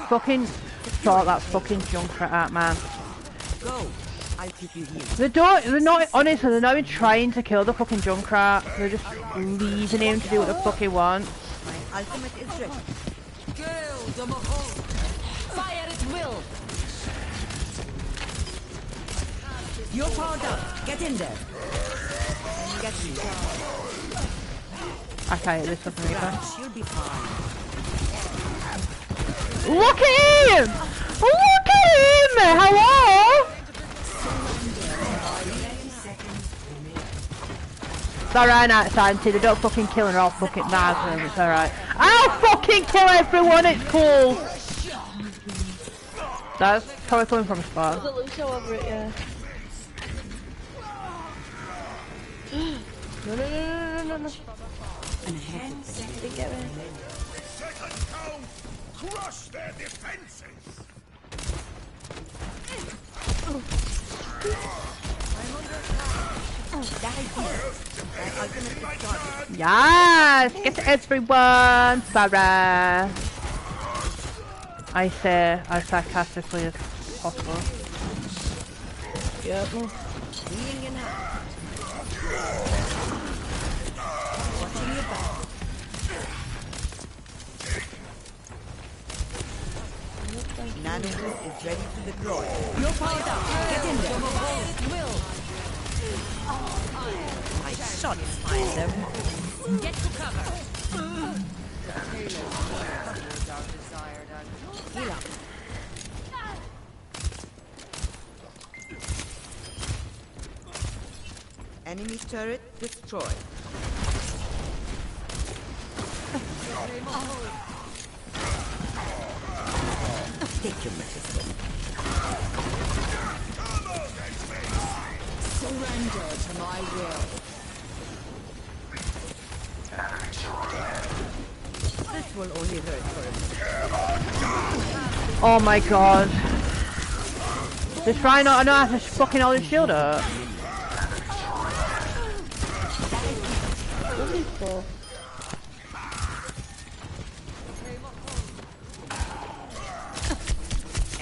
Fucking sort that fucking Junkrat out, man. Go. I'll keep you here. They're not, honestly, they're not even trying to kill the fucking Junkrat. They're just leaving him to do what the fuck he wants. My ultimate is ready. Fire at will. You're powered up. Get in there. Get me. I can't hit this fucking Reaper. You'll be fine. Look at him! Look at him! Hello? It's alright, Night Scientist. They don't fucking kill her, I'll fucking knife them. It's alright. I'll fucking kill everyone, it's cool! That's probably coming from a spot. There's a Lucio over it, yeah. No. Second count! Crush their defenses! Yes! Get everyone! Sarah! I say as sarcastically as possible. Yep. Healing in hand. Watching your back. Nano is ready to deploy. You're powered up. Get in there. My shots find them. Get to cover. Heal up. Enemy turret destroyed. Take your medicine. Surrender to my will. This will only hurt for a minute. Oh my god. This Rhino, I know I have to fucking hold his shield up. What is it for?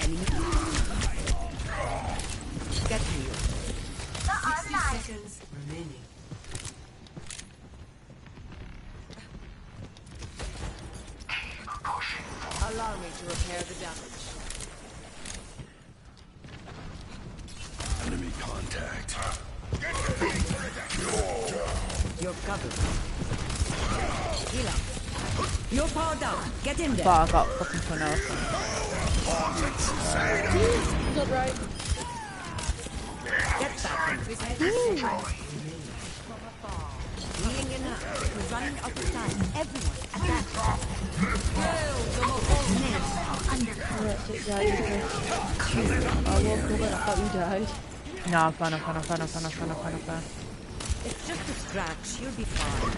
Enemy. Get healed. 60 seconds remaining. Allow me to repair the damage. Enemy contact. You're covered. Heal up. You're powered up. Get in there. But I got fucking someone else. Is that right? Get back. Healing in hand. We're running out of time. Everyone, attack. That's it, yeah, you did. I woke up and I thought you died. No, I'm fine. It's just a scratch. You'll be fine.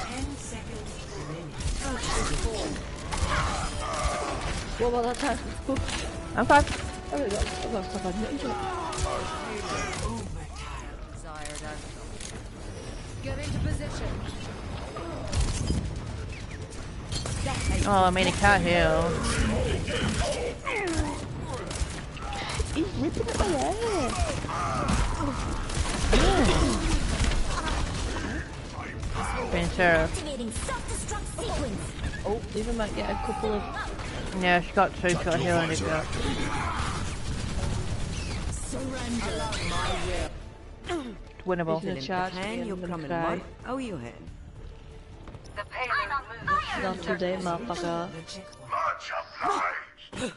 10 seconds remaining. What about that time? I'm fine. Oh, I've got stuff on it. Get into position. Oh, I mean, he can't heal. He's ripping it away. Being Sarah. Oh, Eva might get a couple of. Yeah, she got 2 shot heal and it got. Surrender my will. Winnable. He's gonna charge me. You're coming, Mark. How are you heading? Not today, motherfucker. Much obliged.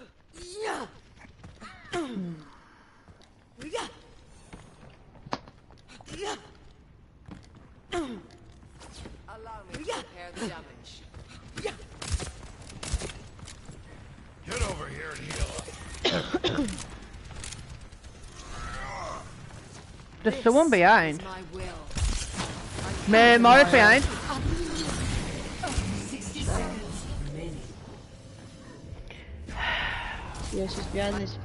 Allow me to repair the damage. Get over here and heal up. There's someone behind. My will. Morris behind. Yeah, she's behind this.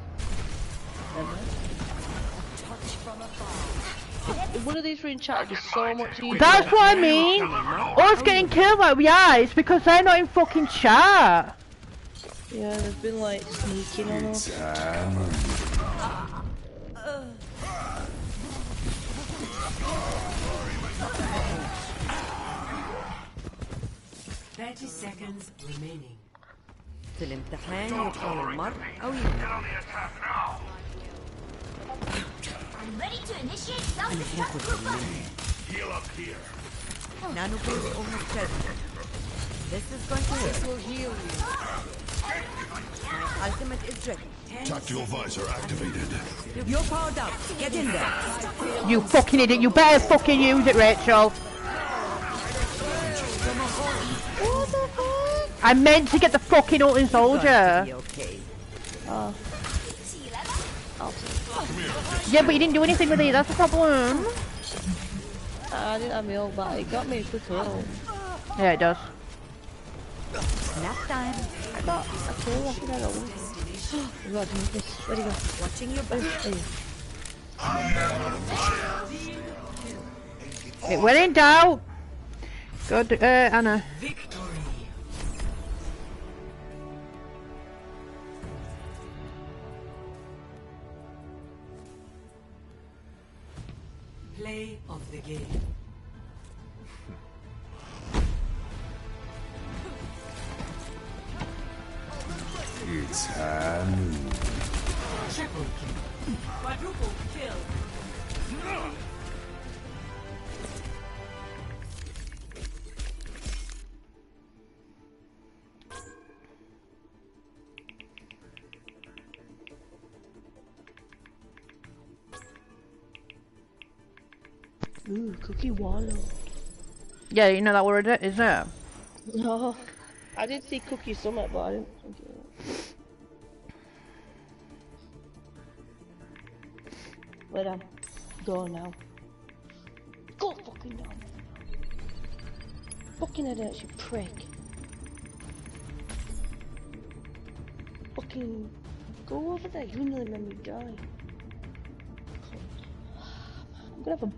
If one of these were in chat, it'd be so much easier. That's what I mean. Us getting killed like we are, it's because they're not in fucking chat. Yeah, they've been like sneaking on us. 30 seconds remaining. في الامتحان يدخل المرء أو يموت. Ready to initiate self-destruct. Heal up here. Nanobase almost present. This is going to hurt. This will heal you. My ultimate is ready. Tactical visor activated. You're powered up. Get in there. You fucking idiot, you better fucking use it, Rachel. I meant to get the fucking ultimate soldier. Okay. Oh. Yeah, but you didn't do anything with it, that's the problem. I didn't have my ult, but it got me a quick ult. Yeah, it does. Nap time. I got a kill, I think I got one. Oh god, this. Where'd he go? Watching your back. It went in doubt. Good, Anna. Victory. Play of the game. It's Hanu. Triple kill. Quadruple kill. Ooh, cookie wallow. Yeah, you know that word, isn't it? No. I did see cookie summit, but I didn't think it was. Let him go now. Go fucking down. Fucking head out, you prick. Fucking go over there, you nearly made me die. I'm gonna have a